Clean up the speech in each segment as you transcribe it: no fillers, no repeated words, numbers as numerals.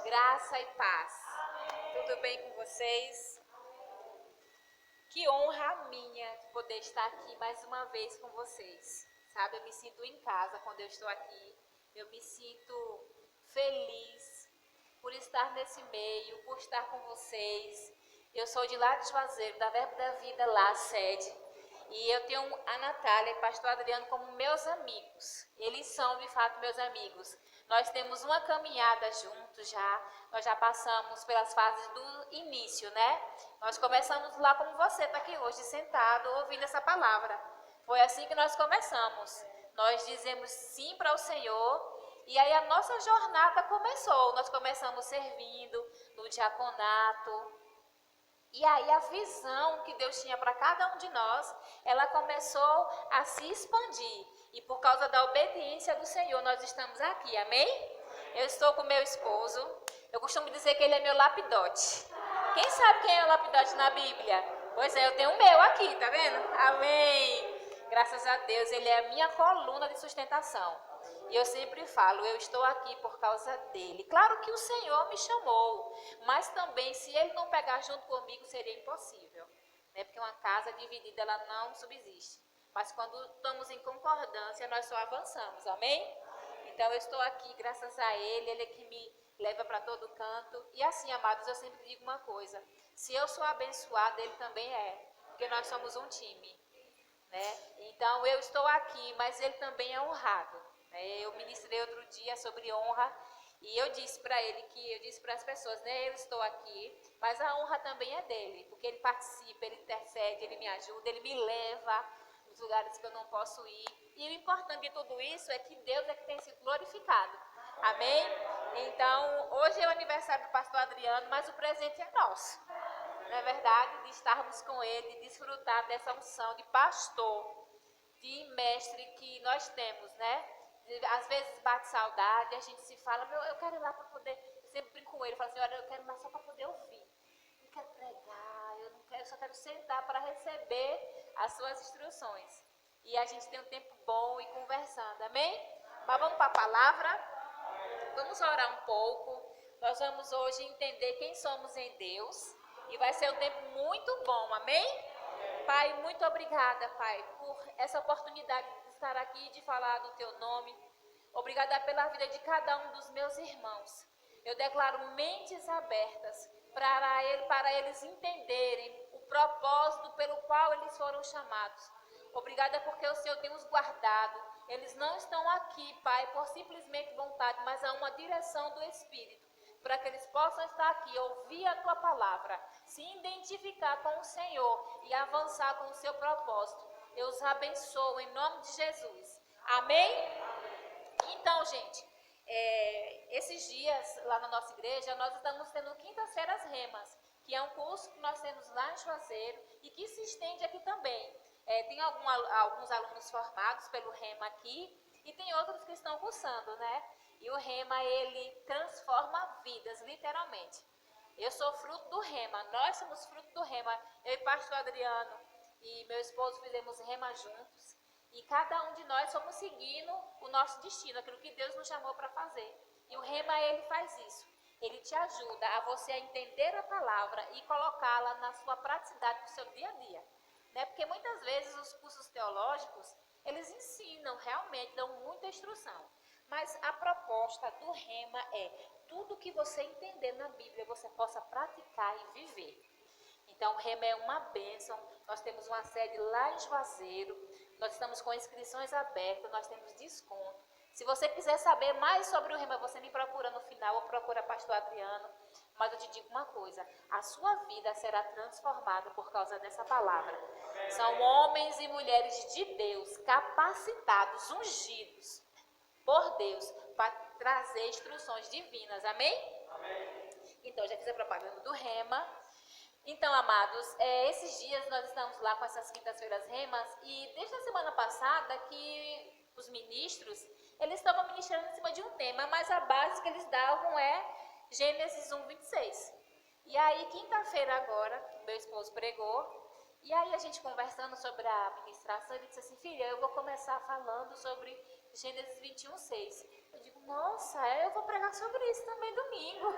Graça e paz. Tudo bem com vocês? Que honra minha de poder estar aqui mais uma vez com vocês. Sabe, eu me sinto em casa quando eu estou aqui. Eu me sinto feliz por estar nesse meio, por estar com vocês. Eu sou de lá de Juazeiro, da Verbo da Vida, lá, sede. E eu tenho a Natália e o pastor Adriano como meus amigos. Eles são, de fato, meus amigos. Nós temos uma caminhada juntos já. Nós já passamos pelas fases do início, né? Nós começamos lá como você está aqui hoje, sentado, ouvindo essa palavra. Foi assim que nós começamos. Nós dizemos sim para o Senhor. E aí a nossa jornada começou. Nós começamos servindo no diaconato. E aí a visão que Deus tinha para cada um de nós, ela começou a se expandir. E por causa da obediência do Senhor, nós estamos aqui, amém? Eu estou com meu esposo. Eu costumo dizer que ele é meu lapidote. Quem sabe quem é o lapidote na Bíblia? Pois é, eu tenho o meu aqui, tá vendo? Amém! Graças a Deus, ele é a minha coluna de sustentação. E eu sempre falo, eu estou aqui por causa dele. Claro que o Senhor me chamou, mas também se ele não pegar junto comigo seria impossível, né? Porque uma casa dividida ela não subsiste. Mas quando estamos em concordância, nós só avançamos, amém? Então eu estou aqui graças a ele, ele é que me leva para todo canto. E assim, amados, eu sempre digo uma coisa, se eu sou abençoada, ele também é, porque nós somos um time, né? Então eu estou aqui, mas ele também é honrado. Eu ministrei outro dia sobre honra e eu disse para ele eu disse para as pessoas, né, eu estou aqui, mas a honra também é dele, porque ele participa, ele intercede, ele me ajuda, ele me leva nos lugares que eu não posso ir. E o importante de tudo isso é que Deus é que tem sido glorificado. Amém? Então, hoje é o aniversário do pastor Adriano, mas o presente é nosso. Não é verdade? De estarmos com ele, de desfrutar dessa unção de pastor, de mestre que nós temos, né? Às vezes bate saudade, a gente se fala, eu quero ir lá para poder, eu sempre brinco com ele, eu falo assim, olha, eu quero ir lá só para poder ouvir, não quero pregar, eu não quero, eu só quero sentar para receber as suas instruções. E a gente tem um tempo bom e conversando, amém? Mas vamos para a palavra, vamos orar um pouco, nós vamos hoje entender quem somos em Deus, e vai ser um tempo muito bom, amém? Pai, muito obrigada, Pai, por essa oportunidade de estar aqui e de falar do Teu nome. Obrigada pela vida de cada um dos meus irmãos. Eu declaro mentes abertas para eles entenderem o propósito pelo qual eles foram chamados. Obrigada porque o Senhor tem os guardado. Eles não estão aqui, Pai, por simplesmente vontade, mas há uma direção do Espírito, para que eles possam estar aqui, ouvir a Tua palavra, se identificar com o Senhor e avançar com o seu propósito. Eu os abençoo em nome de Jesus. Amém? Então, gente, esses dias lá na nossa igreja, nós estamos tendo quintas-feiras remas, que é um curso que nós temos lá em Juazeiro e que se estende aqui também. Tem alguns alunos formados pelo rema aqui e tem outros que estão cursando, né? E o rema, ele transforma vidas, literalmente. Eu sou fruto do rema, nós somos fruto do rema. Eu e o pastor Adriano e meu esposo fizemos rema juntos. E cada um de nós fomos seguindo o nosso destino, aquilo que Deus nos chamou para fazer. E o rema, ele faz isso. Ele te ajuda a você a entender a palavra e colocá-la na sua praticidade no seu dia a dia. Né? Porque muitas vezes os cursos teológicos, eles ensinam, realmente dão muita instrução. Mas a proposta do rema é tudo que você entender na Bíblia, você possa praticar e viver. Então, o rema é uma bênção. Nós temos uma sede lá em Juazeiro. Nós estamos com inscrições abertas, nós temos desconto. Se você quiser saber mais sobre o rema, você me procura no final ou procura pastor Adriano. Mas eu te digo uma coisa, a sua vida será transformada por causa dessa palavra. São homens e mulheres de Deus, capacitados, ungidos por Deus, para trazer instruções divinas, amém? Amém. Então, já fiz a propaganda do rema. Então, amados, esses dias nós estamos lá com essas quintas-feiras remas e desde a semana passada que os ministros, eles estavam ministrando em cima de um tema, mas a base que eles davam é Gênesis 1:26. E aí, quinta-feira agora, meu esposo pregou, e aí a gente conversando sobre a ministração, ele disse assim, filha, eu vou começar falando sobre Gênesis 21:6. Eu digo, Nossa, eu vou pregar sobre isso também domingo.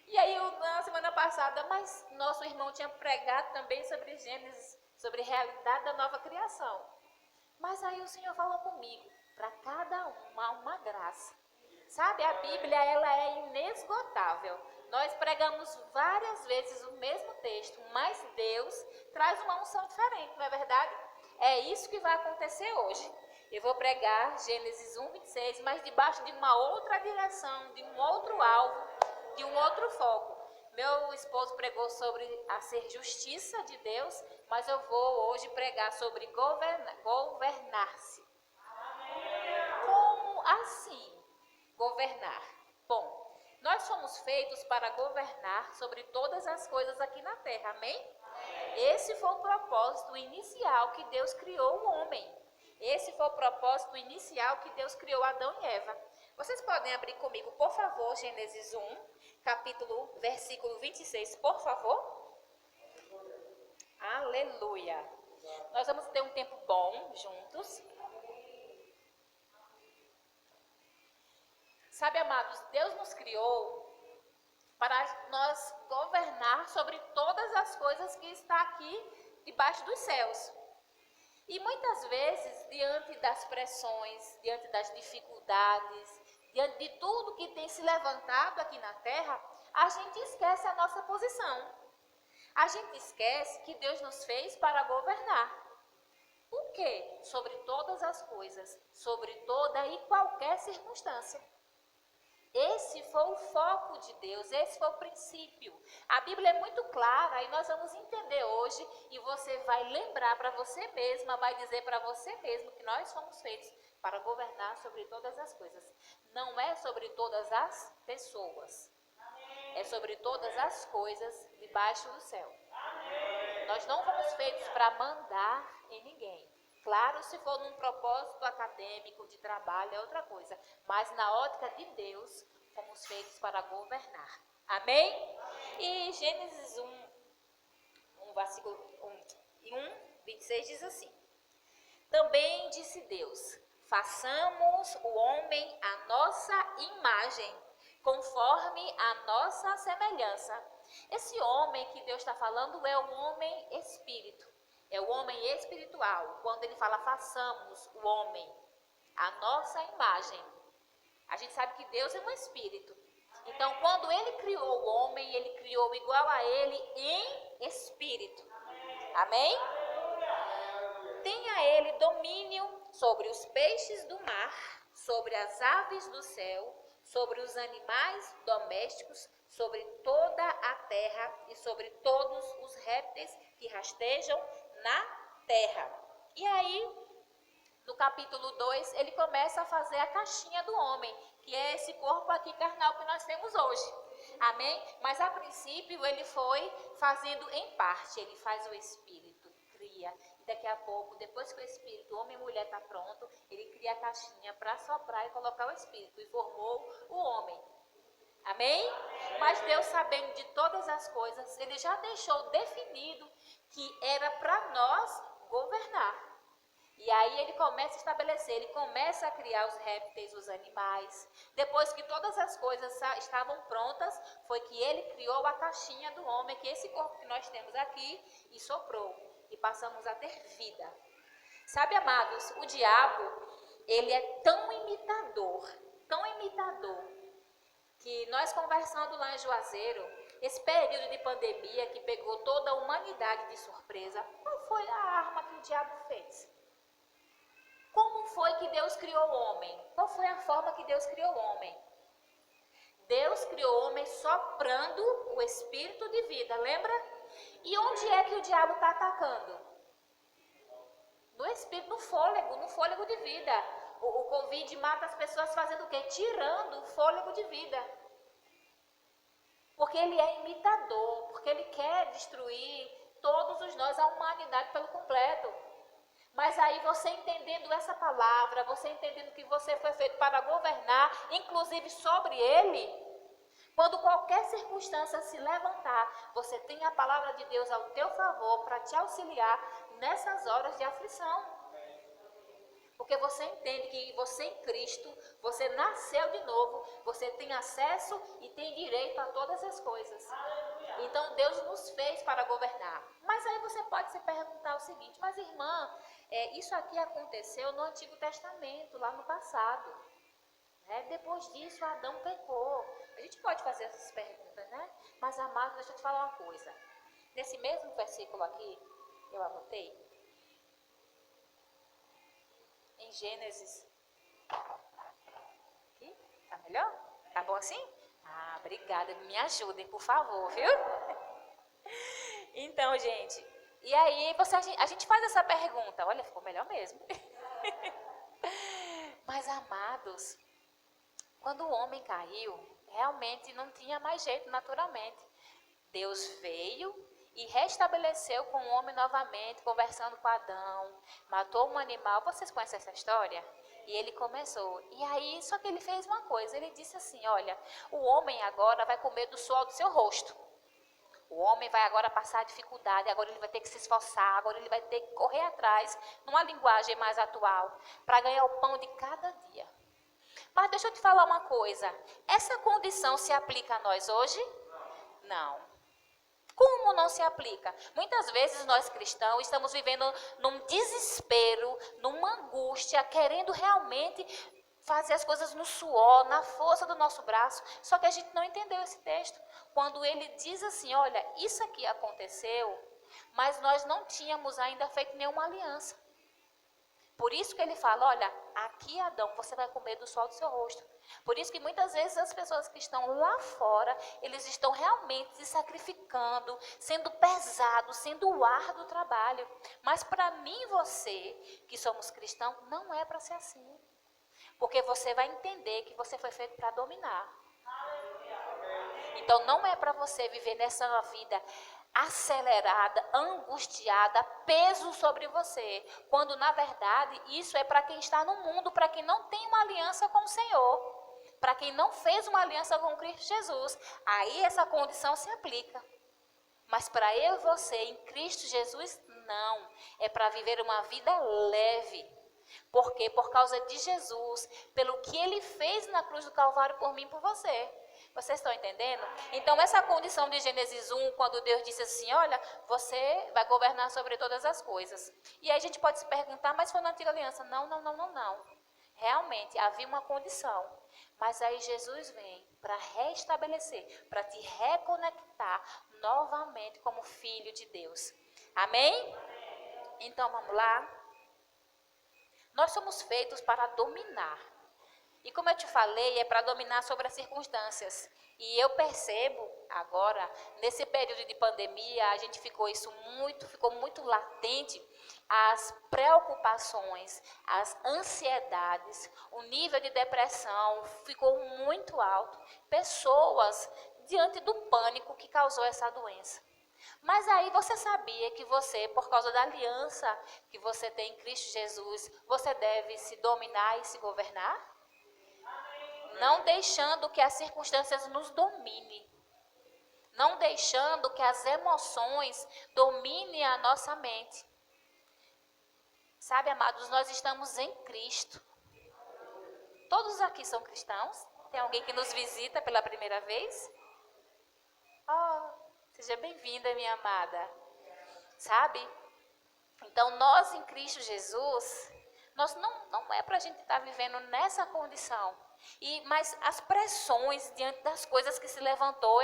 E aí, na semana passada, mas nosso irmão tinha pregado também sobre Gênesis, sobre a realidade da nova criação. Mas aí o Senhor falou comigo, para cada uma graça. Sabe, a Bíblia, ela é inesgotável. Nós pregamos várias vezes o mesmo texto, mas Deus traz uma unção diferente, não é verdade? É isso que vai acontecer hoje. Eu vou pregar Gênesis 1:26, mas debaixo de uma outra direção, de um outro alvo, de um outro foco. Meu esposo pregou sobre a ser justiça de Deus, mas eu vou hoje pregar sobre governar-se. Como assim governar? Bom, nós fomos feitos para governar sobre todas as coisas aqui na terra, amém? Esse foi o propósito inicial que Deus criou o homem. Esse foi o propósito inicial que Deus criou Adão e Eva. Vocês podem abrir comigo, por favor, Gênesis 1, versículo 26, por favor? Aleluia! Nós vamos ter um tempo bom juntos. Sabe, amados, Deus nos criou para nós governar sobre todas as coisas que está aqui debaixo dos céus. E muitas vezes, diante das pressões, diante das dificuldades, diante de tudo que tem se levantado aqui na terra, a gente esquece a nossa posição. A gente esquece que Deus nos fez para governar. Por quê? Sobre todas as coisas, sobre toda e qualquer circunstância. Esse foi o foco de Deus, esse foi o princípio. A Bíblia é muito clara e nós vamos entender hoje e você vai lembrar para você mesma, vai dizer para você mesmo que nós fomos feitos para governar sobre todas as coisas. Não é sobre todas as pessoas, é sobre todas as coisas debaixo do céu. Nós não fomos feitos para mandar em ninguém. Claro, se for num propósito acadêmico, de trabalho, é outra coisa. Mas na ótica de Deus, fomos feitos para governar. Amém? E Gênesis 26 diz assim: Também disse Deus, façamos o homem à nossa imagem, conforme a nossa semelhança. Esse homem que Deus está falando é o homem espírito. É o homem espiritual. Quando ele fala façamos o homem à nossa imagem. A gente sabe que Deus é um espírito. Então, quando ele criou o homem, ele criou igual a ele em espírito. Amém? Tenha ele domínio sobre os peixes do mar, sobre as aves do céu, sobre os animais domésticos, sobre toda a terra e sobre todos os répteis que rastejam na terra. E aí, no capítulo 2, ele começa a fazer a caixinha do homem, que é esse corpo aqui carnal que nós temos hoje. Amém? Mas a princípio ele foi fazendo em parte, ele faz o espírito, cria. E daqui a pouco, depois que o espírito, homem e mulher, está pronto, ele cria a caixinha para soprar e colocar o espírito. E formou o homem. Amém? Mas Deus, sabendo de todas as coisas, ele já deixou definido que era para nós governar. E aí ele começa a estabelecer, ele começa a criar os répteis, os animais. Depois que todas as coisas estavam prontas, foi que ele criou a caixinha do homem, que é esse corpo que nós temos aqui, e soprou. E passamos a ter vida. Sabe, amados, o diabo, ele é tão imitador, que nós conversando lá em Juazeiro, esse período de pandemia que pegou toda a humanidade de surpresa, qual foi a arma que o diabo fez? Como foi que Deus criou o homem? Qual foi a forma que Deus criou o homem? Deus criou o homem soprando o espírito de vida, lembra? E onde é que o diabo está atacando? No espírito, no fôlego de vida. O Covid mata as pessoas fazendo o quê? Tirando o fôlego de vida. Porque ele é imitador, porque ele quer destruir todos os nós, a humanidade pelo completo. Mas aí você entendendo essa palavra, você entendendo que você foi feito para governar, inclusive sobre ele, quando qualquer circunstância se levantar, você tem a palavra de Deus ao teu favor para te auxiliar nessas horas de aflição. Porque Porque você entende que você em Cristo, você nasceu de novo, você tem acesso e tem direito a todas as coisas. Então Deus nos fez para governar. Mas aí você pode se perguntar o seguinte: mas irmã, isso aqui aconteceu no Antigo Testamento, lá no passado. Depois disso Adão pecou. A gente pode fazer essas perguntas, né? Mas amado, deixa eu te falar uma coisa. Nesse mesmo versículo aqui, eu anotei, em Gênesis. Aqui? Tá melhor? Tá bom assim? Ah, obrigada. Me ajudem, por favor, viu? Então, gente, e aí a gente faz essa pergunta. Olha, ficou melhor mesmo. Mas, amados, quando o homem caiu, realmente não tinha mais jeito naturalmente. Deus veio e restabeleceu com o homem novamente, conversando com Adão, matou um animal. Vocês conhecem essa história? E ele começou. E aí, só que ele fez uma coisa. Ele disse assim: olha, o homem agora vai comer do suor do seu rosto. O homem vai agora passar dificuldade, agora ele vai ter que se esforçar, agora ele vai ter que correr atrás, numa linguagem mais atual, para ganhar o pão de cada dia. Mas deixa eu te falar uma coisa. Essa condição se aplica a nós hoje? Não. Como não se aplica? Muitas vezes nós cristãos estamos vivendo num desespero, numa angústia, querendo realmente fazer as coisas no suor, na força do nosso braço. Só que a gente não entendeu esse texto. Quando ele diz assim, olha, isso aqui aconteceu, mas nós não tínhamos ainda feito nenhuma aliança. Por isso que ele fala, olha, aqui Adão, você vai comer do sol do seu rosto. Por isso que muitas vezes as pessoas que estão lá fora, eles estão realmente se sacrificando, sendo pesados, sendo árduo o trabalho. Mas para mim e você, que somos cristãos, não é para ser assim. Porque você vai entender que você foi feito para dominar. Então não é para você viver nessa vida acelerada, angustiada, peso sobre você, quando na verdade isso é para quem está no mundo, para quem não tem uma aliança com o Senhor, para quem não fez uma aliança com Cristo Jesus. Aí essa condição se aplica. Mas para eu e você em Cristo Jesus, não. É para viver uma vida leve. Por quê? Por causa de Jesus, pelo que Ele fez na cruz do Calvário por mim e por você. Vocês estão entendendo? Então, essa condição de Gênesis 1, quando Deus disse assim, olha, você vai governar sobre todas as coisas. E aí a gente pode se perguntar, mas foi na antiga aliança? Não. Realmente, havia uma condição. Mas aí Jesus vem para restabelecer, para te reconectar novamente como filho de Deus. Amém? Então, vamos lá. Nós somos feitos para dominar. E como eu te falei, é para dominar sobre as circunstâncias. E eu percebo agora, nesse período de pandemia, a gente ficou muito latente, as preocupações, as ansiedades, o nível de depressão ficou muito alto. Pessoas diante do pânico que causou essa doença. Mas aí você sabia que você, por causa da aliança que você tem em Cristo Jesus, você deve se dominar e se governar? Não deixando que as circunstâncias nos dominem. Não deixando que as emoções dominem a nossa mente. Sabe, amados, nós estamos em Cristo. Todos aqui são cristãos? Tem alguém que nos visita pela primeira vez? Seja bem-vinda, minha amada. Sabe? Então, nós em Cristo Jesus, nós não é para a gente estar vivendo nessa condição. Mas as pressões diante das coisas que se levantou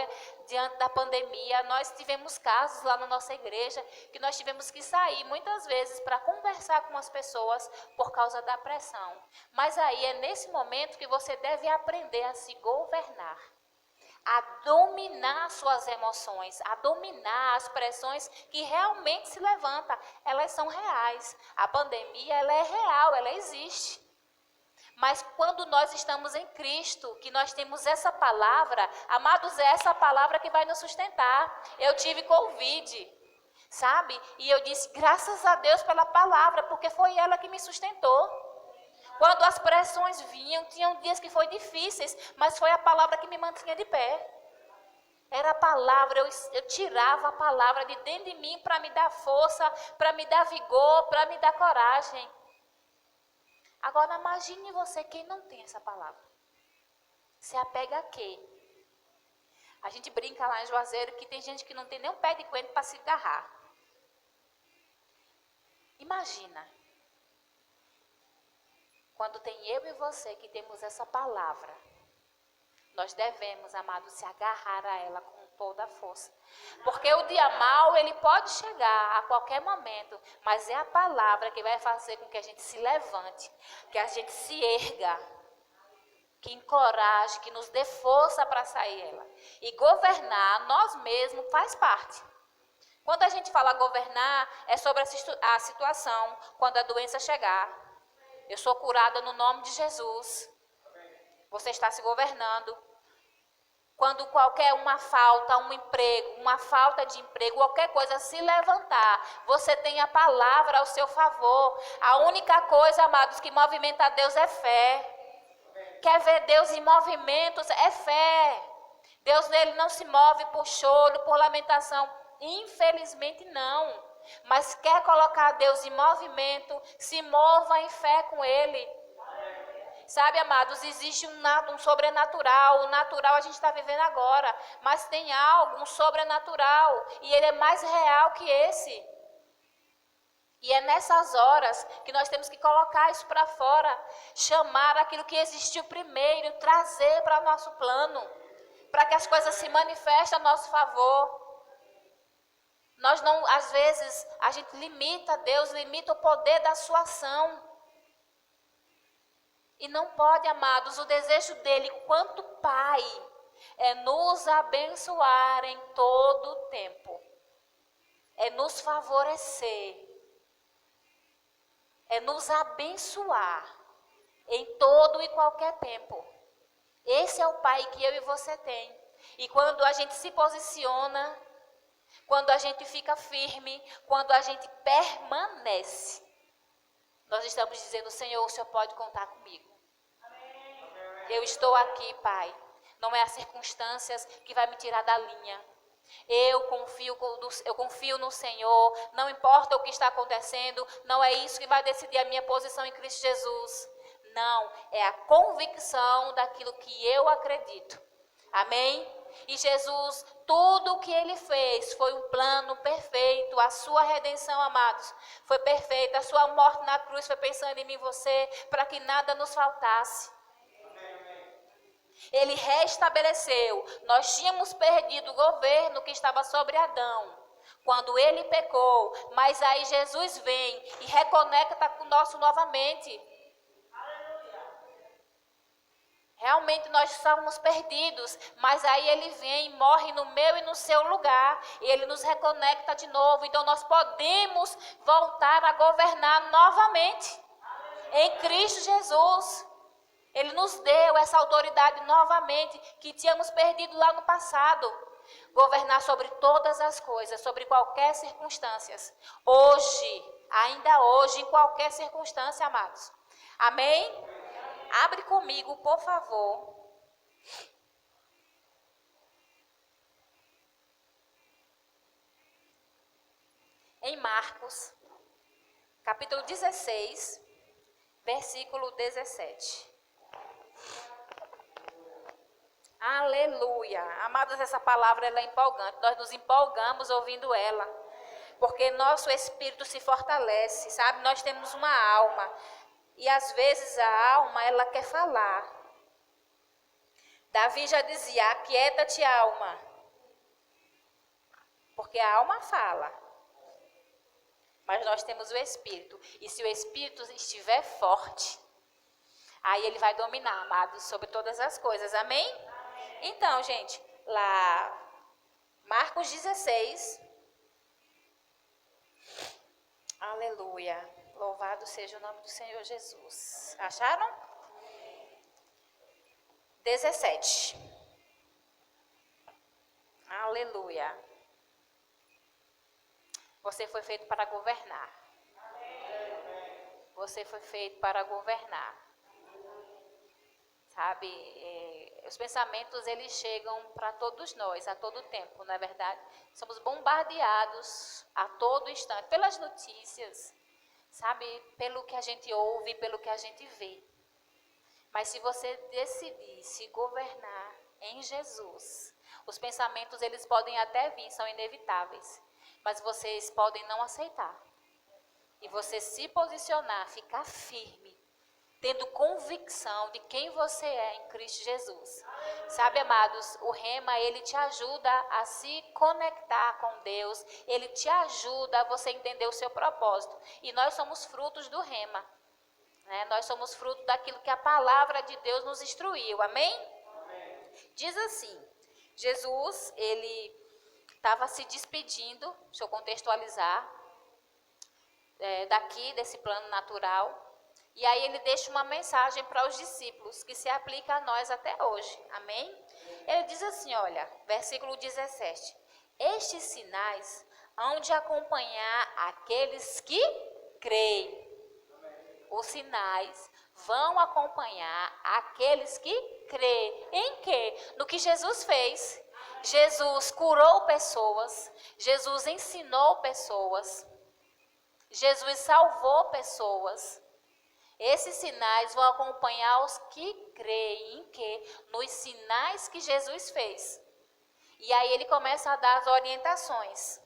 diante da pandemia, nós tivemos casos lá na nossa igreja que nós tivemos que sair muitas vezes para conversar com as pessoas por causa da pressão. Mas aí é nesse momento que você deve aprender a se governar, a dominar as suas emoções, a dominar as pressões que realmente se levantam. Elas são reais. A pandemia, ela é real, ela existe. Mas quando nós estamos em Cristo, que nós temos essa palavra, amados, é essa palavra que vai nos sustentar. Eu tive Covid, sabe? E eu disse, graças a Deus pela palavra, porque foi ela que me sustentou. Quando as pressões vinham, tinham dias que foi difíceis, mas foi a palavra que me mantinha de pé. Era a palavra, eu tirava a palavra de dentro de mim para me dar força, para me dar vigor, para me dar coragem. Agora imagine você quem não tem essa palavra. Se apega a quê? A gente brinca lá em Juazeiro que tem gente que não tem nem um pé de coentro para se agarrar. Imagina, quando tem eu e você que temos essa palavra, nós devemos, amados, se agarrar a ela com toda a força. Porque o dia mau, ele pode chegar a qualquer momento, mas é a palavra que vai fazer com que a gente se levante, que a gente se erga, que encoraje, que nos dê força para sair ela. E governar nós mesmos faz parte. Quando a gente fala governar, é sobre a situação, quando a doença chegar. Eu sou curada no nome de Jesus. Você está se governando. Quando qualquer uma falta, um emprego, uma falta de emprego, qualquer coisa se levantar, você tem a palavra ao seu favor. A única coisa, amados, que movimenta Deus é fé. Quer ver Deus em movimentos? É fé. Deus nele não se move por choro, por lamentação. Infelizmente não. Mas quer colocar Deus em movimento, se mova em fé com ele. Sabe, amados, existe um sobrenatural. O natural a gente está vivendo agora. Mas tem algo, um sobrenatural. E ele é mais real que esse. E é nessas horas que nós temos que colocar isso para fora. Chamar aquilo que existiu primeiro, trazer para o nosso plano. Para que as coisas se manifestem a nosso favor. Nós não, às vezes, a gente limita Deus, limita o poder da sua ação. E não pode, amados, o desejo dele, quanto Pai, é nos abençoar em todo o tempo. É nos favorecer. É nos abençoar em todo e qualquer tempo. Esse é o Pai que eu e você tem. E quando a gente se posiciona, quando a gente fica firme, quando a gente permanece, nós estamos dizendo, Senhor, o Senhor pode contar comigo. Eu estou aqui, Pai. Não é as circunstâncias que vai me tirar da linha. Eu confio no Senhor. Não importa o que está acontecendo. Não é isso que vai decidir a minha posição em Cristo Jesus. Não, é a convicção daquilo que eu acredito. Amém? E Jesus, tudo o que ele fez foi um plano perfeito. A sua redenção, amados, foi perfeita. A sua morte na cruz foi pensando em mim e você, para que nada nos faltasse. Ele restabeleceu. Nós tínhamos perdido o governo que estava sobre Adão, quando ele pecou. Mas aí Jesus vem e reconecta conosco novamente. Realmente nós estávamos perdidos, mas aí ele vem e morre no meu e no seu lugar. E ele nos reconecta de novo. Então nós podemos voltar a governar novamente. Em Cristo Jesus. Ele nos deu essa autoridade novamente que tínhamos perdido lá no passado. Governar sobre todas as coisas, sobre qualquer circunstância. Hoje, ainda hoje, em qualquer circunstância, amados. Amém? Abre comigo, por favor. Em Marcos, capítulo 16, versículo 17. Aleluia. Amados, essa palavra ela é empolgante. Nós nos empolgamos ouvindo ela. Porque nosso espírito se fortalece, sabe? Nós temos uma alma. E às vezes a alma, ela quer falar. Davi já dizia, aquieta-te, alma. Porque a alma fala. Mas nós temos o espírito. E se o espírito estiver forte, aí ele vai dominar, amados, sobre todas as coisas. Amém? Então, gente, lá, Marcos 16. Aleluia. Louvado seja o nome do Senhor Jesus. Acharam? 17. Aleluia. Você foi feito para governar. Você foi feito para governar. Sabe, os pensamentos eles chegam para todos nós, a todo tempo, não é verdade? Somos bombardeados a todo instante pelas notícias, sabe, pelo que a gente ouve, pelo que a gente vê. Mas se você decidir se governar em Jesus, os pensamentos eles podem até vir, são inevitáveis, mas vocês podem não aceitar. E você se posicionar, ficar firme, tendo convicção de quem você é em Cristo Jesus. Sabe, amados, o rema, ele te ajuda a se conectar com Deus, ele te ajuda a você entender o seu propósito. E nós somos frutos do rema, né? Nós somos fruto daquilo que a palavra de Deus nos instruiu, amém? Amém. Diz assim, Jesus, ele estava se despedindo, deixa eu contextualizar, daqui, desse plano natural. E aí ele deixa uma mensagem para os discípulos, que se aplica a nós até hoje, amém? Ele diz assim, olha, versículo 17. Estes sinais hão de acompanhar aqueles que creem. Os sinais vão acompanhar aqueles que creem. Em quê? No que Jesus fez. Jesus curou pessoas, Jesus ensinou pessoas, Jesus salvou pessoas. Esses sinais vão acompanhar os que creem. Em quê? Nos sinais que Jesus fez. E aí ele começa a dar as orientações.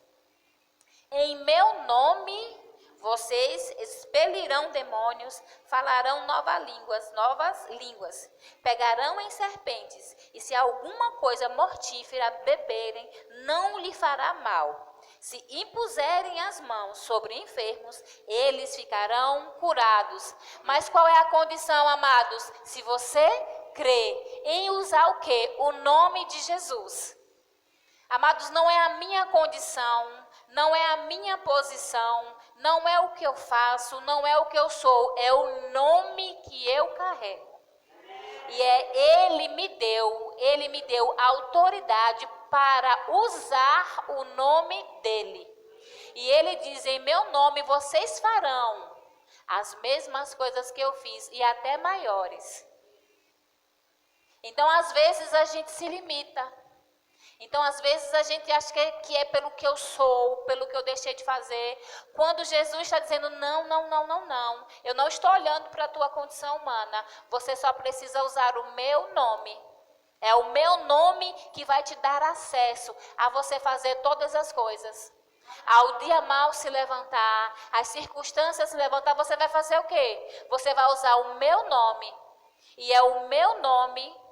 Em meu nome vocês expelirão demônios, falarão novas línguas, pegarão em serpentes, e se alguma coisa mortífera beberem, não lhe fará mal. Se impuserem as mãos sobre enfermos, eles ficarão curados. Mas qual é a condição, amados? Se você crê em usar o quê? O nome de Jesus. Amados, não é a minha condição, não é a minha posição, não é o que eu faço, não é o que eu sou, é o nome que eu carrego. E Ele me deu autoridade para usar o nome dEle. E Ele diz, em meu nome vocês farão as mesmas coisas que eu fiz e até maiores. Então, às vezes a gente se limita. Então, às vezes, a gente acha que é pelo que eu sou, pelo que eu deixei de fazer. Quando Jesus está dizendo, não. Eu não estou olhando para a tua condição humana. Você só precisa usar o meu nome. É o meu nome que vai te dar acesso a você fazer todas as coisas. Ao dia mal se levantar, as circunstâncias se levantar, você vai fazer o quê? Você vai usar o meu nome. E é o meu nome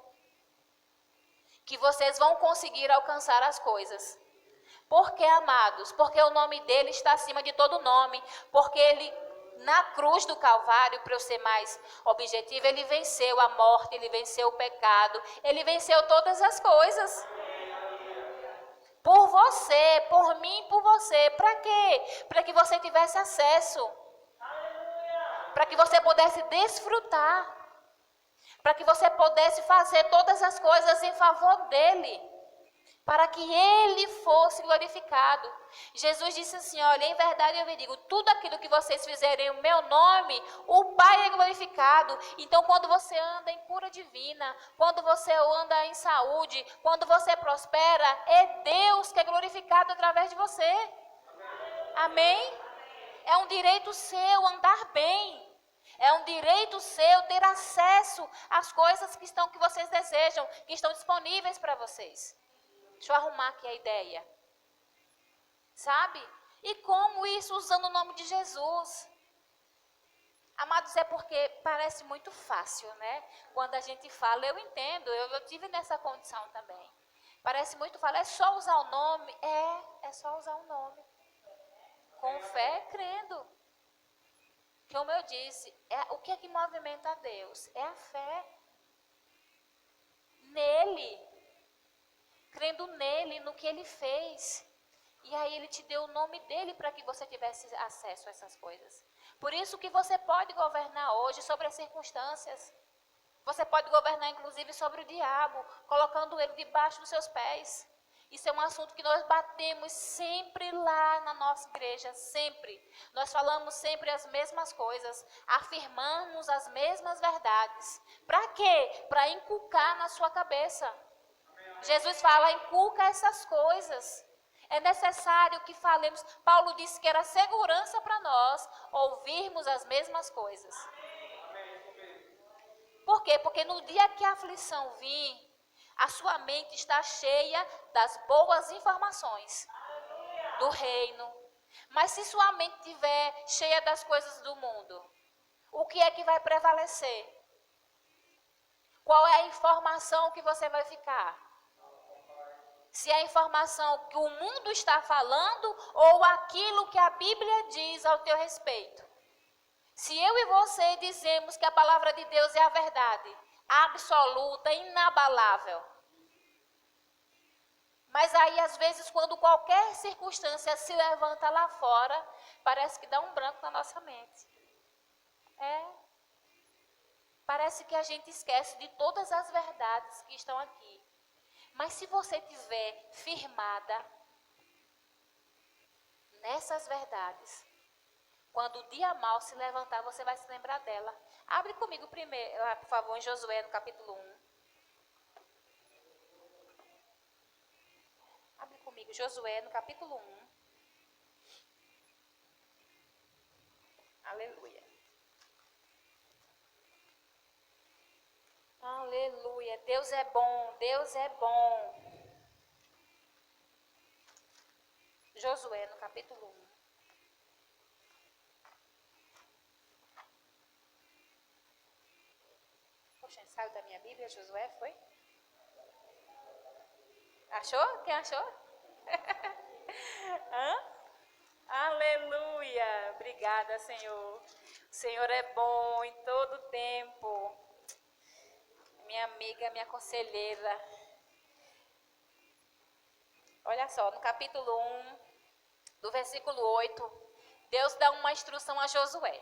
que vocês vão conseguir alcançar as coisas. Por que, amados? Porque o nome dele está acima de todo nome. Porque ele, na cruz do Calvário, para eu ser mais objetivo, ele venceu a morte, ele venceu o pecado, ele venceu todas as coisas. Por você, por mim, por você. Para quê? Para que você tivesse acesso. Para que você pudesse desfrutar. Para que você pudesse fazer todas as coisas em favor dele, para que ele fosse glorificado. Jesus disse assim, olha, em verdade eu lhe digo, tudo aquilo que vocês fizerem em o meu nome, o Pai é glorificado. Então, quando você anda em cura divina, quando você anda em saúde, quando você prospera, é Deus que é glorificado através de você. Amém? É um direito seu andar bem. É um direito seu ter acesso às coisas que vocês desejam, que estão disponíveis para vocês. Deixa eu arrumar aqui a ideia. Sabe? E como isso usando o nome de Jesus? Amados, é porque parece muito fácil, né? Quando a gente fala, eu entendo, eu tive nessa condição também. Parece muito fácil, é só usar o nome? É só usar o nome. Com fé, crendo. Como eu disse, o que é que movimenta a Deus? É a fé nele, crendo nele, no que ele fez. E aí ele te deu o nome dele para que você tivesse acesso a essas coisas. Por isso que você pode governar hoje sobre as circunstâncias. Você pode governar inclusive sobre o diabo, colocando ele debaixo dos seus pés. Isso é um assunto que nós batemos sempre lá na nossa igreja, sempre. Nós falamos sempre as mesmas coisas, afirmamos as mesmas verdades. Para quê? Para inculcar na sua cabeça. Jesus fala, inculca essas coisas. É necessário que falemos. Paulo disse que era segurança para nós ouvirmos as mesmas coisas. Por quê? Porque no dia que a aflição vir, a sua mente está cheia das boas informações do reino. Mas se sua mente estiver cheia das coisas do mundo, o que é que vai prevalecer? Qual é a informação que você vai ficar? Se é a informação que o mundo está falando ou aquilo que a Bíblia diz ao teu respeito. Se eu e você dizemos que a palavra de Deus é a verdade, absoluta, inabalável. Mas aí, às vezes, quando qualquer circunstância se levanta lá fora, parece que dá um branco na nossa mente. Parece que a gente esquece de todas as verdades que estão aqui. Mas se você estiver firmada nessas verdades, quando o dia mau se levantar, você vai se lembrar dela. Abre comigo primeiro, por favor, em Josué, no capítulo 1. Abre comigo, Josué, no capítulo 1. Aleluia. Aleluia. Deus é bom, Deus é bom. Josué, no capítulo 1. Poxa, saiu da minha Bíblia, Josué, foi? Achou? Quem achou? Hã? Aleluia. Obrigada, Senhor. O Senhor é bom em todo tempo. Minha amiga, minha conselheira. Olha só, no capítulo 1, do versículo 8, Deus dá uma instrução a Josué.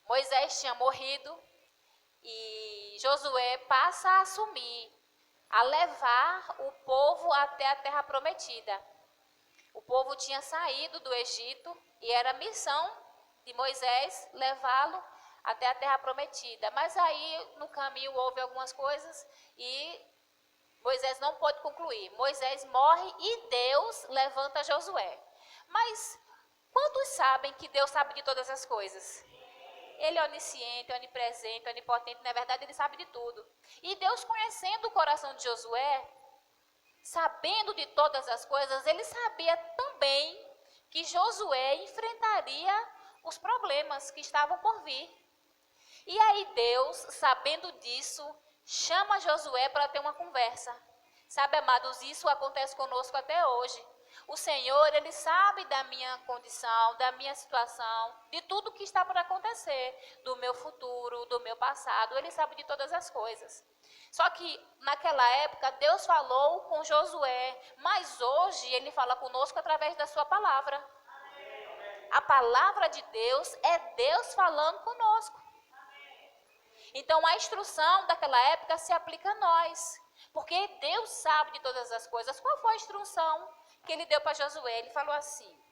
Moisés tinha morrido e Josué passa a assumir, a levar o povo até a terra prometida. O povo tinha saído do Egito e era missão de Moisés levá-lo até a terra prometida. Mas aí no caminho houve algumas coisas e Moisés não pôde concluir. Moisés morre e Deus levanta Josué. Mas quantos sabem que Deus sabe de todas as coisas? Ele é onisciente, onipresente, onipotente, na verdade ele sabe de tudo. E Deus, conhecendo o coração de Josué, sabendo de todas as coisas, ele sabia também que Josué enfrentaria os problemas que estavam por vir. E aí Deus, sabendo disso, chama Josué para ter uma conversa. Sabe, amados, isso acontece conosco até hoje. O Senhor, Ele sabe da minha condição, da minha situação, de tudo que está por acontecer, do meu futuro, do meu passado, Ele sabe de todas as coisas. Só que naquela época Deus falou com Josué, mas hoje Ele fala conosco através da sua palavra. A palavra de Deus é Deus falando conosco. Então a instrução daquela época se aplica a nós, porque Deus sabe de todas as coisas. Qual foi a instrução que ele deu para Josué? Ele falou assim: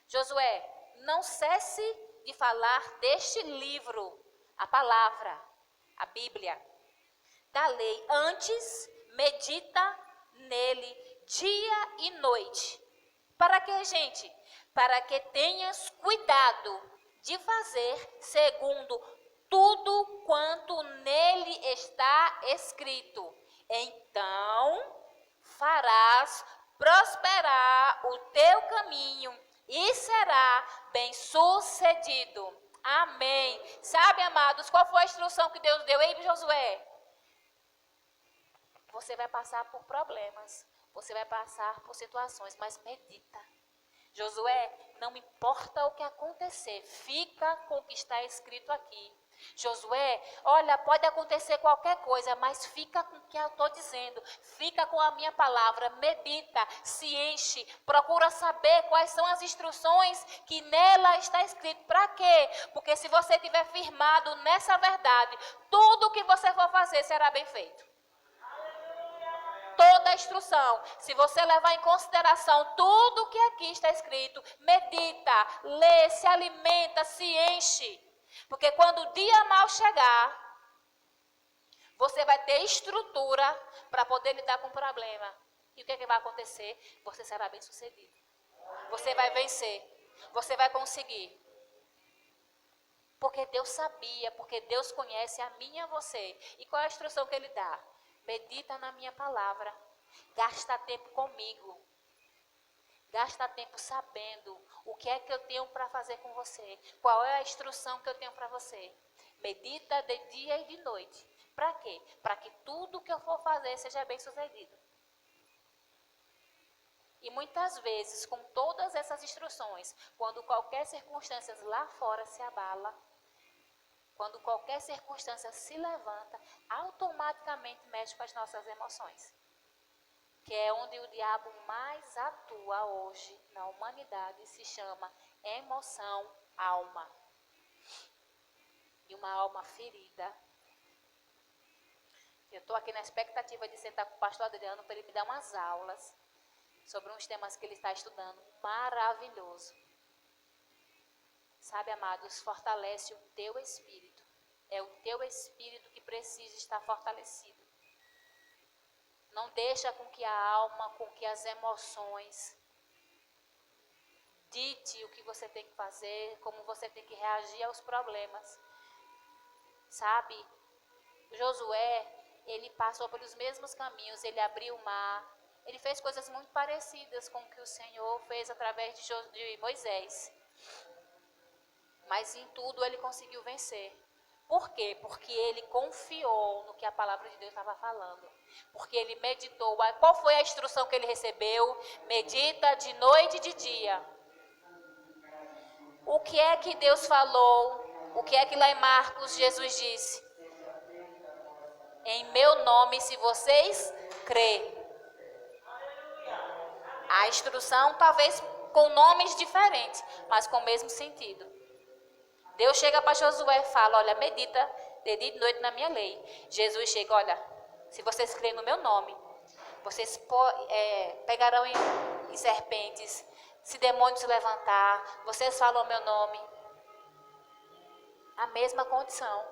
Josué, não cesse de falar deste livro, a palavra, a Bíblia, da lei. Antes, medita nele dia e noite. Para que, gente? Para que tenhas cuidado de fazer segundo tudo quanto nele está escrito. Então farás prosperar o teu caminho e será bem-sucedido. Amém. Sabe, amados, qual foi a instrução que Deus deu? Ei, Josué, você vai passar por problemas, você vai passar por situações, mas medita. Josué, não importa o que acontecer, fica com o que está escrito aqui. Josué, olha, pode acontecer qualquer coisa, mas fica com o que eu estou dizendo, fica com a minha palavra, medita, se enche, procura saber quais são as instruções que nela está escrito. Para quê? Porque se você estiver firmado nessa verdade, tudo o que você for fazer será bem feito. Toda a instrução, se você levar em consideração tudo o que aqui está escrito, medita, lê, se alimenta, se enche. Porque quando o dia mau chegar, você vai ter estrutura para poder lidar com o problema. E o que é que vai acontecer? Você será bem sucedido. Você vai vencer. Você vai conseguir. Porque Deus sabia, porque Deus conhece a mim e a você. E qual é a instrução que Ele dá? Medita na minha palavra. Gasta tempo comigo. Gasta tempo sabendo o que é que eu tenho para fazer com você. Qual é a instrução que eu tenho para você. Medita de dia e de noite. Para quê? Para que tudo que eu for fazer seja bem sucedido. E muitas vezes, com todas essas instruções, quando qualquer circunstância lá fora se abala, quando qualquer circunstância se levanta, automaticamente mexe com as nossas emoções. Que é onde o diabo mais atua hoje na humanidade, se chama emoção, alma. E uma alma ferida. Eu estou aqui na expectativa de sentar com o pastor Adriano para ele me dar umas aulas sobre uns temas que ele está estudando. Maravilhoso. Sabe, amados, fortalece o teu espírito. É o teu espírito que precisa estar fortalecido. Não deixa com que a alma, com que as emoções dite o que você tem que fazer, como você tem que reagir aos problemas. Sabe, Josué, ele passou pelos mesmos caminhos, ele abriu o mar, ele fez coisas muito parecidas com o que o Senhor fez através de Moisés. Mas em tudo ele conseguiu vencer. Por quê? Porque ele confiou no que a palavra de Deus estava falando. Porque ele meditou. Qual foi a instrução que ele recebeu? Medita de noite e de dia. O que é que Deus falou? O que é que lá em Marcos Jesus disse? Em meu nome, se vocês crêem. A instrução talvez com nomes diferentes, mas com o mesmo sentido. Deus chega para Josué e fala, olha, medita de dia e de noite na minha lei. Jesus chega, olha, se vocês creem no meu nome, vocês pegarão em serpentes, se demônios se levantar, vocês falam o meu nome. A mesma condição.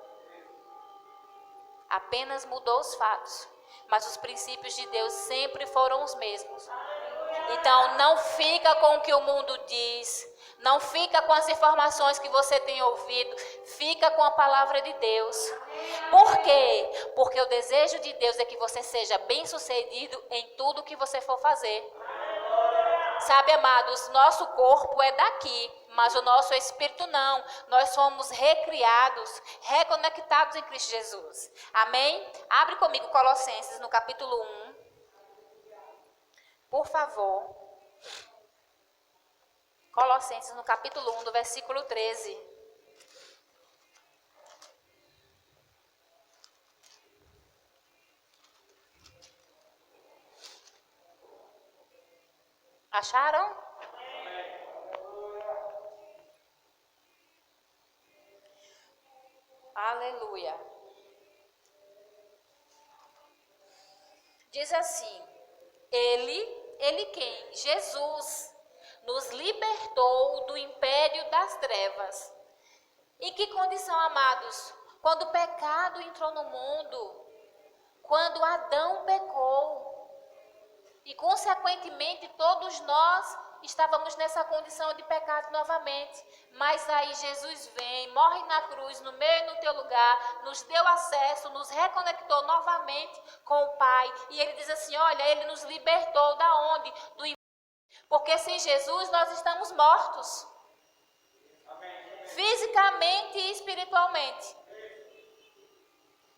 Apenas mudou os fatos, mas os princípios de Deus sempre foram os mesmos. Então, não fica com o que o mundo diz, não fica com as informações que você tem ouvido, fica com a palavra de Deus. Por quê? Porque o desejo de Deus é que você seja bem-sucedido em tudo que você for fazer. Sabe, amados, nosso corpo é daqui, mas o nosso espírito não. Nós somos recriados, reconectados em Cristo Jesus. Amém? Abre comigo Colossenses no capítulo 1. Por favor. Colossenses no capítulo 1, do versículo 13. Acharam? Aleluia. Diz assim, ele quem? Jesus nos libertou do império das trevas. Em que condição, amados? Quando o pecado entrou no mundo, quando Adão pecou, e consequentemente todos nós estávamos nessa condição de pecado novamente. Mas aí Jesus vem, morre na cruz, no meu e no teu lugar, nos deu acesso, nos reconectou novamente com o Pai. E ele diz assim, olha, ele nos libertou da onde? Do inferno. Porque sem Jesus nós estamos mortos. Fisicamente e espiritualmente.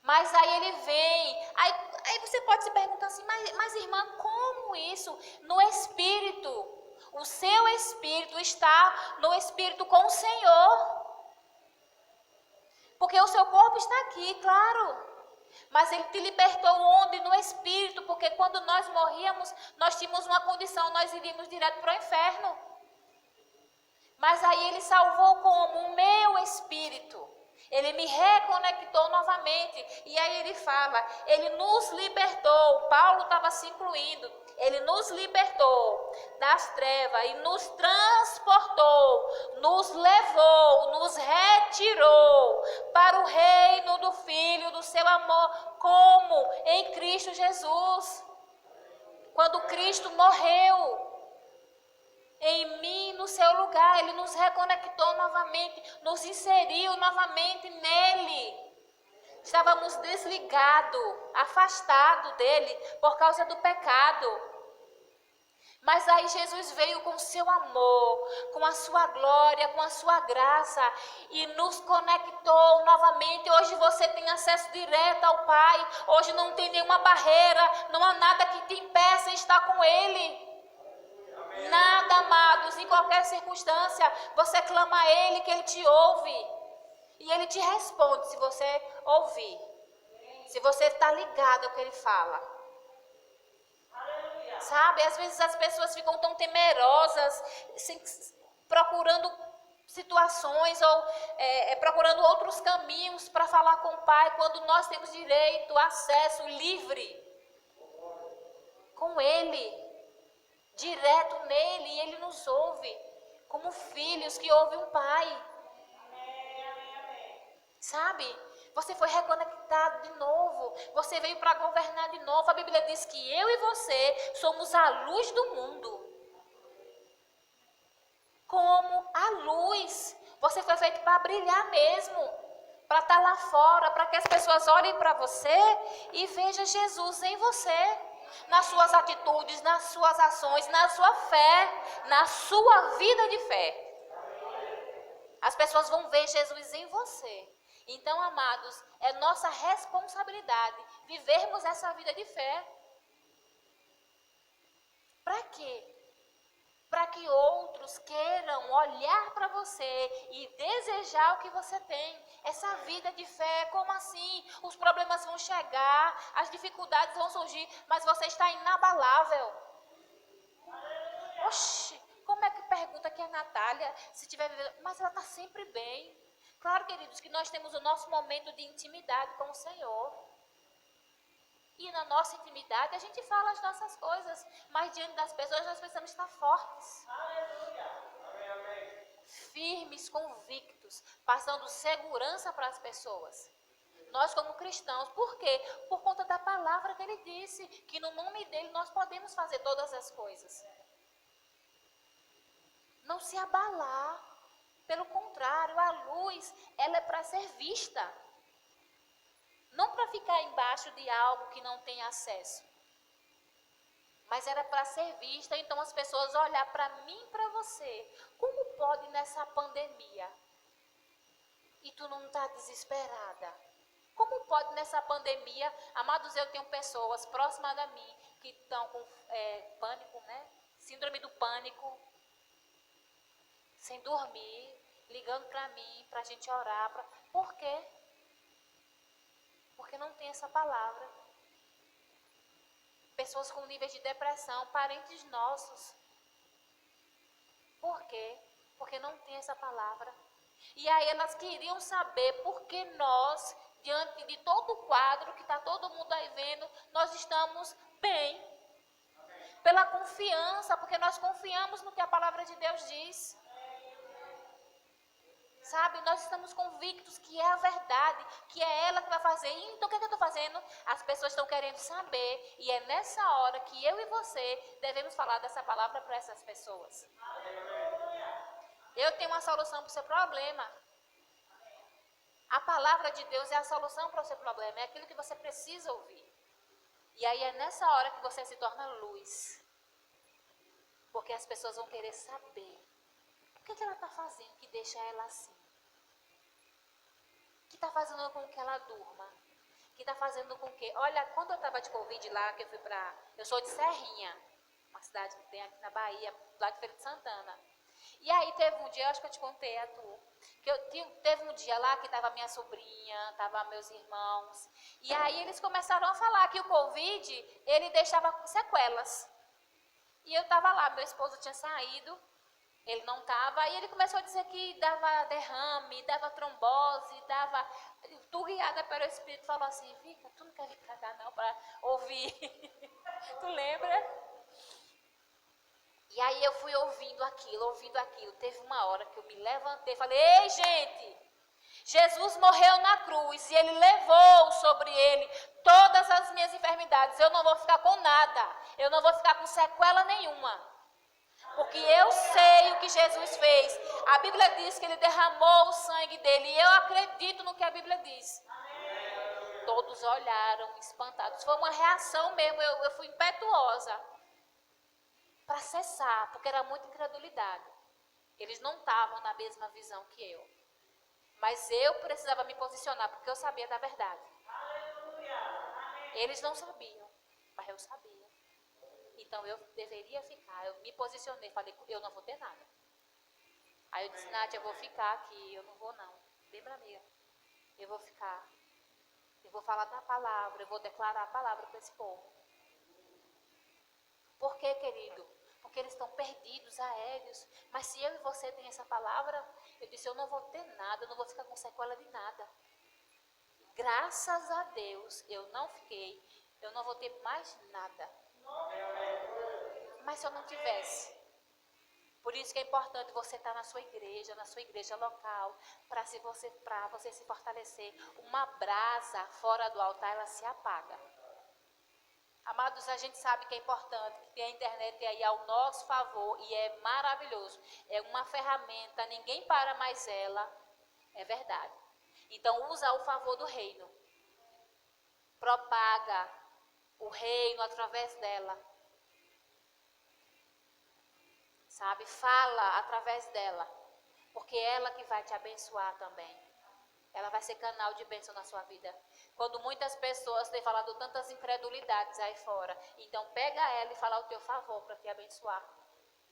Mas aí ele vem, aí você pode se perguntar assim, mas irmã, como isso? No Espírito. O seu Espírito está no Espírito com o Senhor. Porque o seu corpo está aqui, claro. Mas ele te libertou onde? No Espírito. Porque quando nós morríamos, nós tínhamos uma condição, nós iríamos direto para o inferno. Mas aí ele salvou como? O meu Espírito. Ele me reconectou novamente. E aí ele fala, ele nos libertou. Paulo estava se incluindo. Ele nos libertou das trevas e nos transportou, nos levou, nos retirou para o reino do Filho do seu amor. Como? Em Cristo Jesus. Quando Cristo morreu em mim, no seu lugar, Ele nos reconectou novamente, nos inseriu novamente nele. Estávamos desligados, afastados dele por causa do pecado. Mas aí Jesus veio com o seu amor, com a sua glória, com a sua graça e nos conectou novamente. Hoje você tem acesso direto ao Pai. Hoje não tem nenhuma barreira, não há nada que te impeça de estar com Ele. Nada, amados, em qualquer circunstância, você clama a Ele que Ele te ouve. E Ele te responde se você ouvir. Se você está ligado ao que Ele fala. Sabe, às vezes as pessoas ficam tão temerosas, procurando situações ou procurando outros caminhos para falar com o Pai, quando nós temos direito, acesso livre com Ele. Direto nele, e Ele nos ouve, como filhos que ouvem um pai. Sabe? Você foi reconectado de novo, você veio para governar de novo. A Bíblia diz que eu e você somos a luz do mundo. Como a luz, você foi feito para brilhar mesmo, para estar lá fora, para que as pessoas olhem para você e vejam Jesus em você. Nas suas atitudes, nas suas ações, na sua fé, na sua vida de fé. As pessoas vão ver Jesus em você. Então, amados, é nossa responsabilidade vivermos essa vida de fé. Para quê? Para que outros queiram olhar para você e desejar o que você tem. Essa vida de fé, como assim? Os problemas vão chegar, as dificuldades vão surgir, mas você está inabalável. Oxi, como é que pergunta que a Natália, se tiver vivendo, mas ela está sempre bem. Claro, queridos, que nós temos o nosso momento de intimidade com o Senhor. E na nossa intimidade a gente fala as nossas coisas, mas diante das pessoas nós precisamos estar fortes. Firmes, convictos, passando segurança para as pessoas. Nós como cristãos, por quê? Por conta da palavra que Ele disse, que no nome dEle nós podemos fazer todas as coisas. Não se abalar, pelo contrário, a luz, ela é para ser vista. Não para ficar embaixo de algo que não tem acesso. Mas era para ser vista, então as pessoas olhar para mim e para você. Como pode nessa pandemia? E tu não está desesperada? Como pode nessa pandemia? Amados, eu tenho pessoas próximas a mim que estão com pânico, né? Síndrome do pânico. Sem dormir, ligando para mim, para a gente orar. Por quê? Porque não tem essa palavra. Pessoas com níveis de depressão, parentes nossos. Por quê? Porque não tem essa palavra. E aí elas queriam saber por que nós, diante de todo o quadro que está todo mundo aí vendo, nós estamos bem. Pela confiança, porque nós confiamos no que a palavra de Deus diz. Sabe, nós estamos convictos que é a verdade, que é ela que vai fazer. Então o que eu estou fazendo? As pessoas estão querendo saber. E é nessa hora que eu e você devemos falar dessa palavra para essas pessoas. Eu tenho uma solução para o seu problema. A palavra de Deus é a solução para o seu problema. É aquilo que você precisa ouvir. E aí é nessa hora que você se torna luz. Porque as pessoas vão querer saber. O que ela está fazendo que deixa ela assim? O que está fazendo com que ela durma? O que está fazendo com que... Olha, quando eu estava de Covid lá, que eu fui para... Eu sou de Serrinha, uma cidade que tem aqui na Bahia, lá de Feira de Santana. E aí teve um dia, acho que eu te contei a tu, que teve um dia lá que estava minha sobrinha, estava meus irmãos. E aí eles começaram a falar que o Covid, ele deixava sequelas. E eu estava lá, meu esposo tinha saído... Ele não estava, e ele começou a dizer que dava derrame, dava trombose, dava... Tu guiada pelo Espírito falou assim, fica, tu não quer vir pra cá não para ouvir. Tu lembra? E aí eu fui ouvindo aquilo. Teve uma hora que eu me levantei e falei, ei gente, Jesus morreu na cruz e ele levou sobre ele todas as minhas enfermidades. Eu não vou ficar com nada. Eu não vou ficar com sequela nenhuma. Porque eu sei o que Jesus fez. A Bíblia diz que ele derramou o sangue dele. E eu acredito no que a Bíblia diz. Todos olharam espantados. Foi uma reação mesmo. Eu fui impetuosa para cessar, porque era muita incredulidade. Eles não estavam na mesma visão que eu. Mas eu precisava me posicionar, porque eu sabia da verdade. Eles não sabiam, mas eu sabia. Então eu deveria ficar. Eu me posicionei, falei, eu não vou ter nada. Aí eu disse, Nádia, eu vou ficar aqui, eu não vou não. Lembra, amiga? Eu vou ficar. Eu vou falar da palavra, eu vou declarar a palavra para esse povo. Por quê, querido? Porque eles estão perdidos, aéreos. Mas se eu e você tem essa palavra, eu disse, eu não vou ter nada, eu não vou ficar com sequela de nada. Graças a Deus, eu não fiquei, eu não vou ter mais nada. Mas se eu não tivesse, por isso que é importante você estar na sua igreja local, para você se fortalecer. Uma brasa fora do altar, ela se apaga. Amados, a gente sabe que é importante, que tem a internet aí ao nosso favor e é maravilhoso. É uma ferramenta, ninguém para mais ela, é verdade. Então usa o favor do reino. Propaga o reino através dela. Sabe? Fala através dela. Porque é ela que vai te abençoar também. Ela vai ser canal de bênção na sua vida. Quando muitas pessoas têm falado tantas incredulidades aí fora, então pega ela e fala ao teu favor para te abençoar.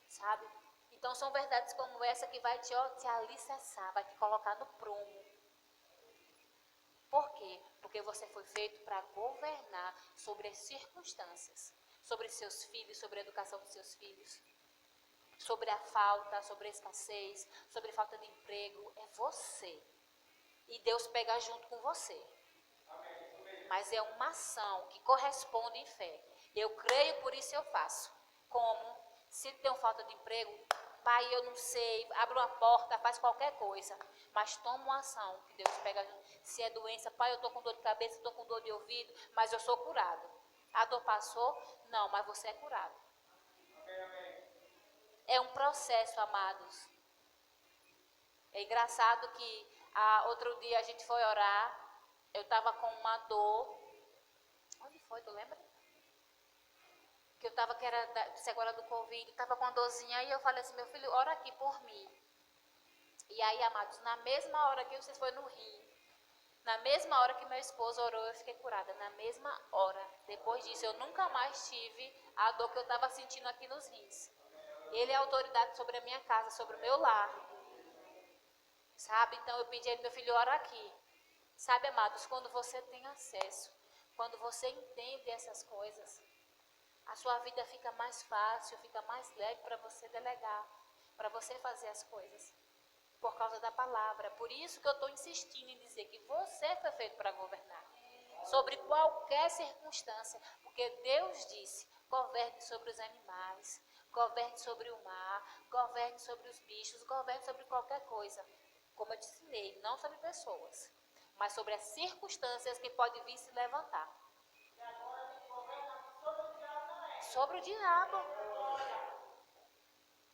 Sabe? Então são verdades como essa que vai te alicerçar, vai te colocar no prumo. Por quê? Porque você foi feito para governar sobre as circunstâncias, sobre seus filhos, sobre a educação dos seus filhos, sobre a falta, sobre a escassez, sobre a falta de emprego. É você. E Deus pega junto com você. Mas é uma ação que corresponde em fé. Eu creio, por isso eu faço. Como? Se tenho falta de emprego, pai, eu não sei, abre uma porta, faz qualquer coisa. Mas toma uma ação que Deus pega junto. Se é doença, pai, eu estou com dor de cabeça, estou com dor de ouvido, mas eu sou curado. A dor passou? Não, mas você é curado. É um processo, amados. É engraçado que outro dia a gente foi orar. Eu estava com uma dor. Onde foi? Tu lembra? Que eu estava, que era sequela do Covid, estava com uma dorzinha. E eu falei assim, meu filho, ora aqui por mim. E aí, amados, na mesma hora que vocês foi no rim, na mesma hora que meu esposo orou, eu fiquei curada. Na mesma hora. Depois disso, eu nunca mais tive a dor que eu estava sentindo aqui nos rins. Ele é autoridade sobre a minha casa, sobre o meu lar. Sabe? Então eu pedi a ele, meu filho, ora aqui. Sabe, amados, quando você tem acesso, quando você entende essas coisas, a sua vida fica mais fácil, fica mais leve para você delegar, para você fazer as coisas, por causa da palavra. Por isso que eu estou insistindo em dizer que você foi feito para governar, sobre qualquer circunstância, porque Deus disse, governe sobre os animais, governe sobre o mar, governe sobre os bichos, governe sobre qualquer coisa. Como eu te ensinei, não sobre pessoas, mas sobre as circunstâncias que podem vir se levantar. E agora a gente governa sobre o diabo também. Sobre o diabo.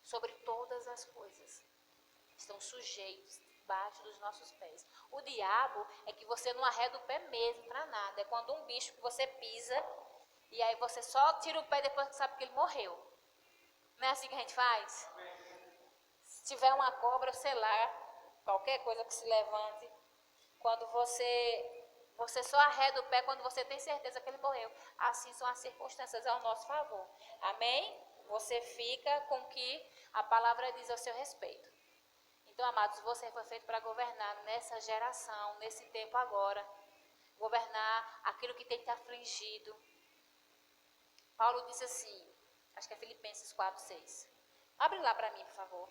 Sobre todas as coisas. Estão sujeitos debaixo dos nossos pés. O diabo é que você não arreda o pé mesmo para nada. É quando um bicho que você pisa e aí você só tira o pé depois que sabe que ele morreu. Não é assim que a gente faz? Se tiver uma cobra, sei lá, qualquer coisa que se levante, quando você só arreda o pé quando você tem certeza que ele morreu. Assim são as circunstâncias ao nosso favor. Amém? Você fica com o que a palavra diz ao seu respeito. Então, amados, você foi feito para governar nessa geração, nesse tempo agora. Governar aquilo que tem te afligido. Paulo disse assim, acho que é Filipenses 4:6. Abre lá para mim, por favor.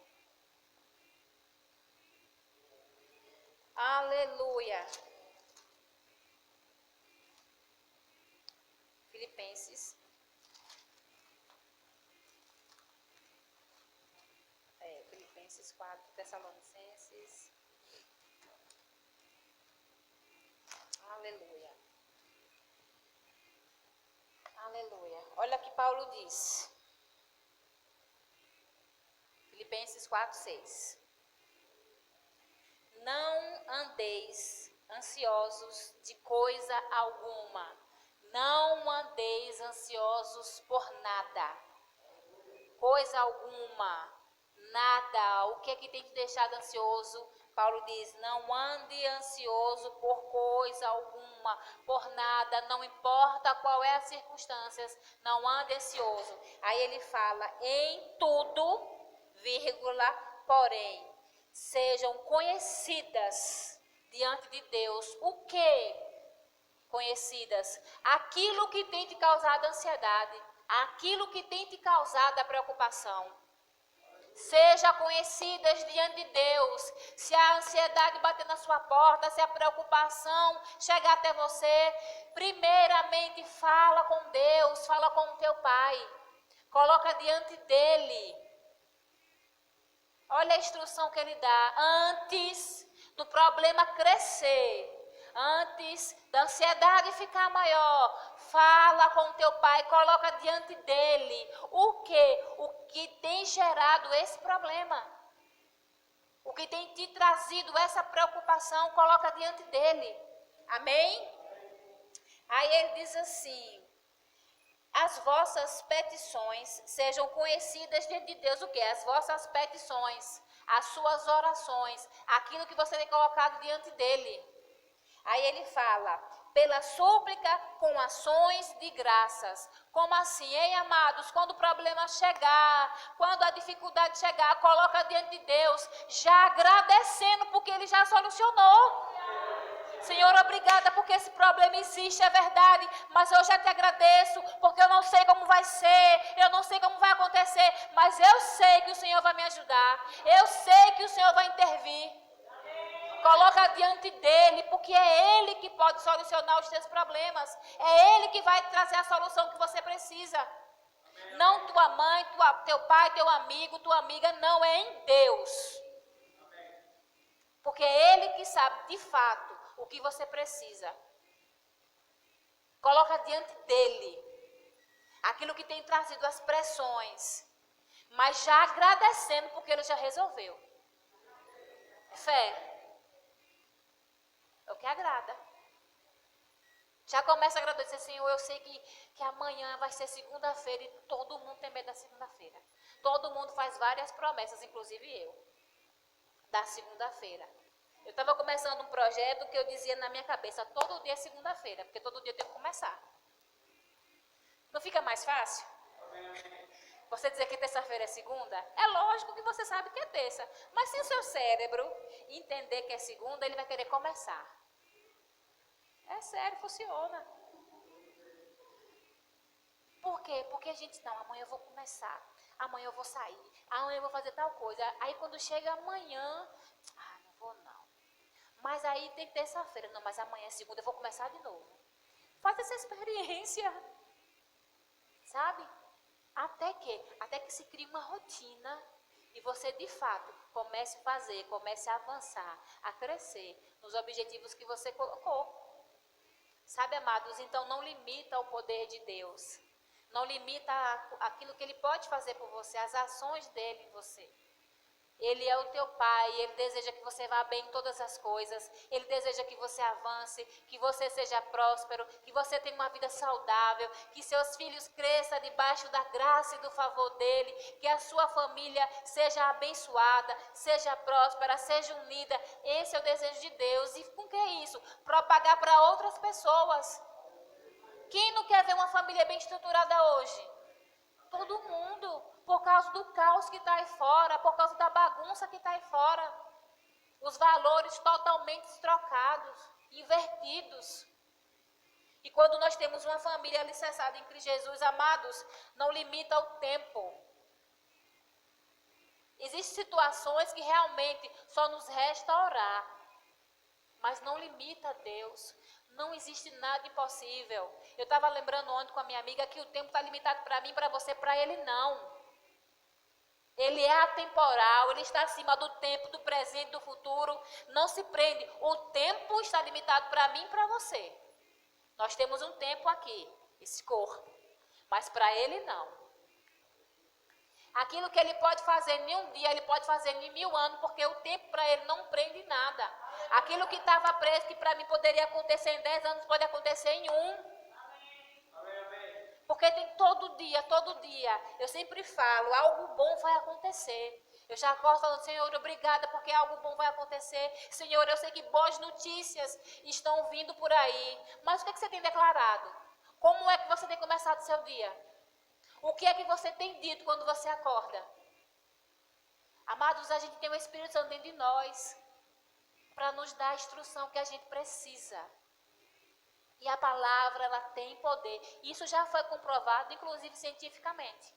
Aleluia. Filipenses. Filipenses 4, Tessalonicenses. Olha que Paulo diz. Filipenses 4:6. Não andeis ansiosos de coisa alguma. Não andeis ansiosos por nada. Coisa alguma. Nada. O que é que tem te deixado ansioso? Paulo diz, não ande ansioso por coisa alguma, por nada, não importa qual é as circunstâncias, não ande ansioso. Aí ele fala, em tudo, vírgula, porém, sejam conhecidas diante de Deus. O que? Conhecidas. Aquilo que tem te causado ansiedade, aquilo que tem te causado a preocupação. Seja conhecidas diante de Deus. Se a ansiedade bater na sua porta, se a preocupação chegar até você, primeiramente fala com Deus, fala com o teu Pai. Coloca diante dele. Olha a instrução que ele dá. Antes do problema crescer, antes da ansiedade ficar maior, fala com o teu pai, coloca diante dele o que tem gerado esse problema, o que tem te trazido essa preocupação, coloca diante dele. Amém? Aí ele diz assim, as vossas petições sejam conhecidas diante de Deus. O que? As vossas petições, as suas orações, aquilo que você tem colocado diante dele. Aí ele fala, pela súplica com ações de graças. Como assim, hein, amados? Quando o problema chegar, quando a dificuldade chegar, coloca diante de Deus, já agradecendo porque ele já solucionou. Senhor, obrigada porque esse problema existe, é verdade, mas eu já te agradeço, porque eu não sei como vai ser, eu não sei como vai acontecer, mas eu sei que o Senhor vai me ajudar, eu sei que o Senhor vai intervir. Coloca diante dele, porque é ele que pode solucionar os teus problemas, é ele que vai trazer a solução que você precisa. Não tua mãe, teu pai, teu amigo, tua amiga, não, é em Deus. Porque é ele que sabe de fato o que você precisa. Coloca diante dele aquilo que tem trazido as pressões, mas já agradecendo porque ele já resolveu. Fé é o que agrada. Já começa a agradecer, Senhor, eu sei que amanhã vai ser segunda-feira e todo mundo tem medo da segunda-feira. Todo mundo faz várias promessas, inclusive eu, da segunda-feira. Eu estava começando um projeto que eu dizia na minha cabeça, todo dia é segunda-feira, porque todo dia eu tenho que começar. Não fica mais fácil? Você dizer que terça-feira é segunda? É lógico que você sabe que é terça. Mas se o seu cérebro entender que é segunda, ele vai querer começar. É sério, funciona. Por quê? Porque a gente, não, amanhã eu vou começar. Amanhã eu vou sair. Amanhã eu vou fazer tal coisa. Aí quando chega amanhã, não vou não. Mas aí tem terça-feira. Não, mas amanhã é segunda, eu vou começar de novo. Faz essa experiência. Sabe? Até que se crie uma rotina e você de fato comece a fazer, comece a avançar, a crescer nos objetivos que você colocou. Sabe, amados? Então não limita o poder de Deus. Não limita aquilo que Ele pode fazer por você, as ações dEle em você. Ele é o teu pai, Ele deseja que você vá bem em todas as coisas, Ele deseja que você avance, que você seja próspero, que você tenha uma vida saudável, que seus filhos cresçam debaixo da graça e do favor dEle, que a sua família seja abençoada, seja próspera, seja unida. Esse é o desejo de Deus. E com que é isso? Propagar para outras pessoas. Quem não quer ver uma família bem estruturada hoje? Todo mundo, por causa do caos que está aí fora, por causa da bagunça que está aí fora. Os valores totalmente trocados, invertidos. E quando nós temos uma família alicerçada em Cristo Jesus, amados, não limita o tempo. Existem situações que realmente só nos resta orar, mas não limita Deus. Não existe nada impossível. Eu estava lembrando ontem com a minha amiga que o tempo está limitado para mim, para você, para ele não. Ele é atemporal, ele está acima do tempo, do presente, do futuro. Não se prende. O tempo está limitado para mim e para você. Nós temos um tempo aqui, esse corpo. mas para ele não. Aquilo que ele pode fazer em um dia, ele pode fazer em 1000 anos, porque o tempo para ele não prende nada. Aquilo que estava preso, que para mim poderia acontecer em 10 anos, pode acontecer em 1. Porque tem todo dia, eu sempre falo, algo bom vai acontecer. Eu já acordo falando, Senhor, obrigada, porque algo bom vai acontecer. Senhor, eu sei que boas notícias estão vindo por aí. Mas o que você tem declarado? Como é que você tem começado o seu dia? O que é que você tem dito quando você acorda? Amados, a gente tem o Espírito Santo dentro de nós para nos dar a instrução que a gente precisa. E a palavra, ela tem poder. Isso já foi comprovado, inclusive cientificamente.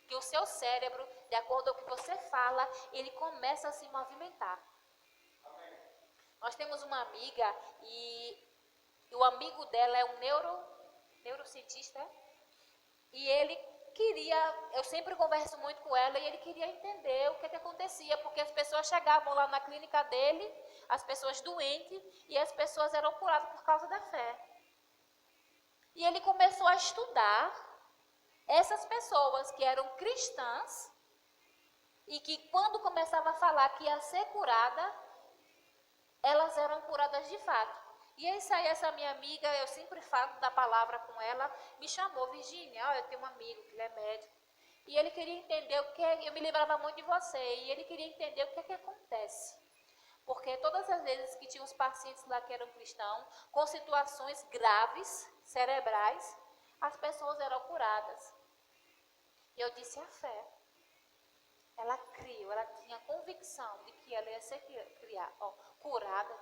Que o seu cérebro, de acordo com o que você fala, ele começa a se movimentar. Nós temos uma amiga e o amigo dela é um neurocientista. E ele eu sempre converso muito com ela, e ele queria entender o que acontecia, porque as pessoas chegavam lá na clínica dele, as pessoas doentes, e as pessoas eram curadas por causa da fé. E ele começou a estudar essas pessoas que eram cristãs, e que quando começava a falar que ia ser curada, elas eram curadas de fato. E aí essa minha amiga, eu sempre falo da palavra com ela, me chamou, Virgínia, olha, eu tenho um amigo que ele é médico, e ele queria entender o que, eu me lembrava muito de você, e ele queria entender o que acontece. Porque todas as vezes que tinha os pacientes lá que eram cristãos, com situações graves, cerebrais, as pessoas eram curadas. E eu disse, a fé. Ela criou, ela tinha convicção de que ela ia ser curada,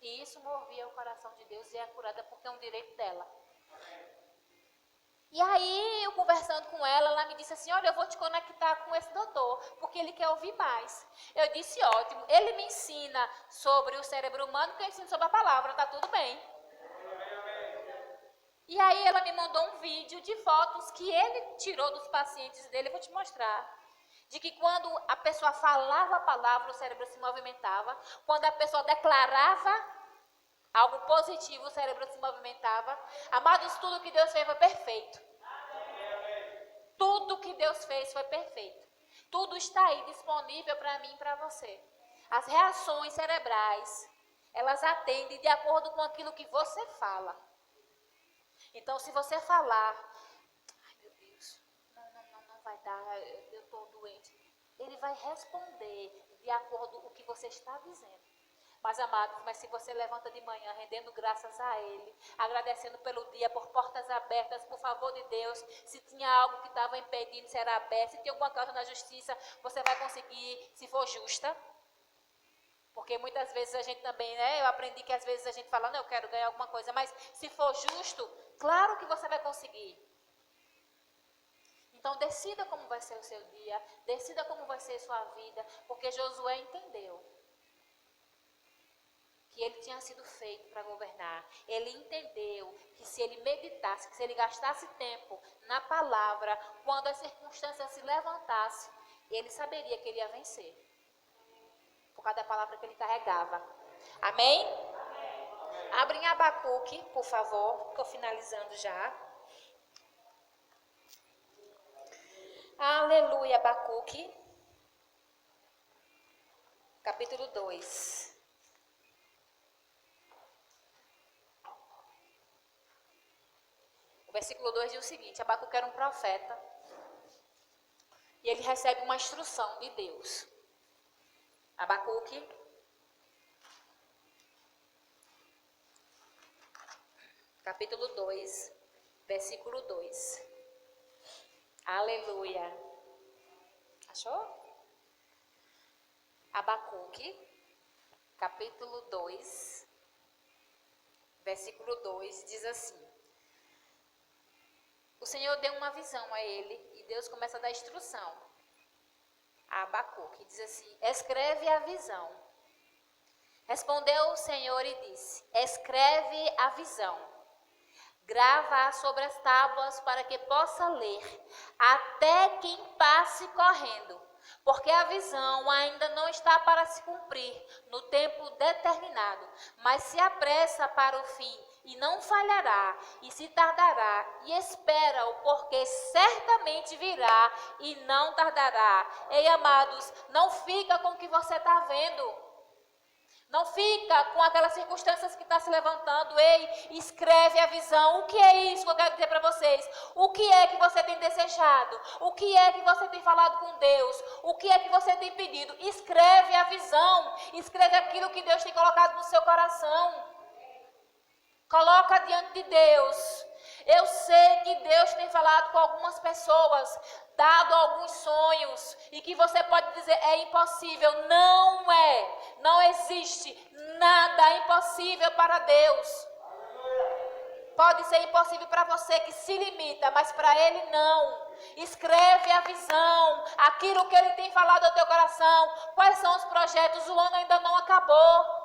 e isso movia o coração de Deus, e é curada porque é um direito dela. E aí, eu conversando com ela me disse assim, olha, eu vou te conectar com esse doutor, porque ele quer ouvir mais. Eu disse, ótimo, ele me ensina sobre o cérebro humano, que eu ensino sobre a palavra, tá tudo bem. E aí, ela me mandou um vídeo de fotos que ele tirou dos pacientes dele, eu vou te mostrar. De que quando a pessoa falava a palavra, o cérebro se movimentava. Quando a pessoa declarava algo positivo, o cérebro se movimentava. Amados, tudo que Deus fez foi perfeito. Tudo que Deus fez foi perfeito. Tudo está aí disponível para mim e para você. As reações cerebrais, elas atendem de acordo com aquilo que você fala. Então, se você falar, ai meu Deus, não vai dar, eu estou doente. Ele vai responder de acordo com o que você está dizendo. Mas, amados, se você levanta de manhã rendendo graças a Ele, agradecendo pelo dia, por portas abertas, por favor de Deus, se tinha algo que estava impedindo, será aberto, se tem alguma causa na justiça, você vai conseguir, se for justa. Porque muitas vezes a gente também, eu aprendi que às vezes a gente fala, não, eu quero ganhar alguma coisa, mas se for justo, claro que você vai conseguir. Então, decida como vai ser o seu dia, decida como vai ser a sua vida, porque Josué entendeu que ele tinha sido feito para governar. Ele entendeu que se ele meditasse, que se ele gastasse tempo na palavra, quando as circunstâncias se levantassem, ele saberia que ele ia vencer. Por causa da palavra que ele carregava. Amém? Amém. Abrem Abacuque, por favor, estou finalizando já. Aleluia, Abacuque, capítulo 2. O versículo 2 diz o seguinte, Abacuque era um profeta, e ele recebe uma instrução de Deus. Abacuque, capítulo 2, versículo 2. Aleluia. Achou? Abacuque, capítulo 2, versículo 2, diz assim. O Senhor deu uma visão a ele e Deus começa a dar instrução a Abacuque. Diz assim, escreve a visão. Respondeu o Senhor e disse, escreve a visão. grava sobre as tábuas para que possa ler, até quem passe correndo, porque a visão ainda não está para se cumprir no tempo determinado, mas se apressa para o fim e não falhará, e se tardará, e espera-o, porque certamente virá e não tardará. Ei, amados, não fica com o que você está vendo. Não fica com aquelas circunstâncias que está se levantando. Ei, escreve a visão. O que é isso que eu quero dizer para vocês? O que é que você tem desejado? O que é que você tem falado com Deus? O que é que você tem pedido? Escreve a visão. Escreve aquilo que Deus tem colocado no seu coração. Coloca diante de Deus. Eu sei que Deus tem falado com algumas pessoas, dado alguns sonhos, e que você pode dizer, é impossível. Não é. Não existe nada impossível para Deus. Pode ser impossível para você que se limita, mas para Ele não. Escreve a visão, aquilo que Ele tem falado ao teu coração. Quais são os projetos? O ano ainda não acabou.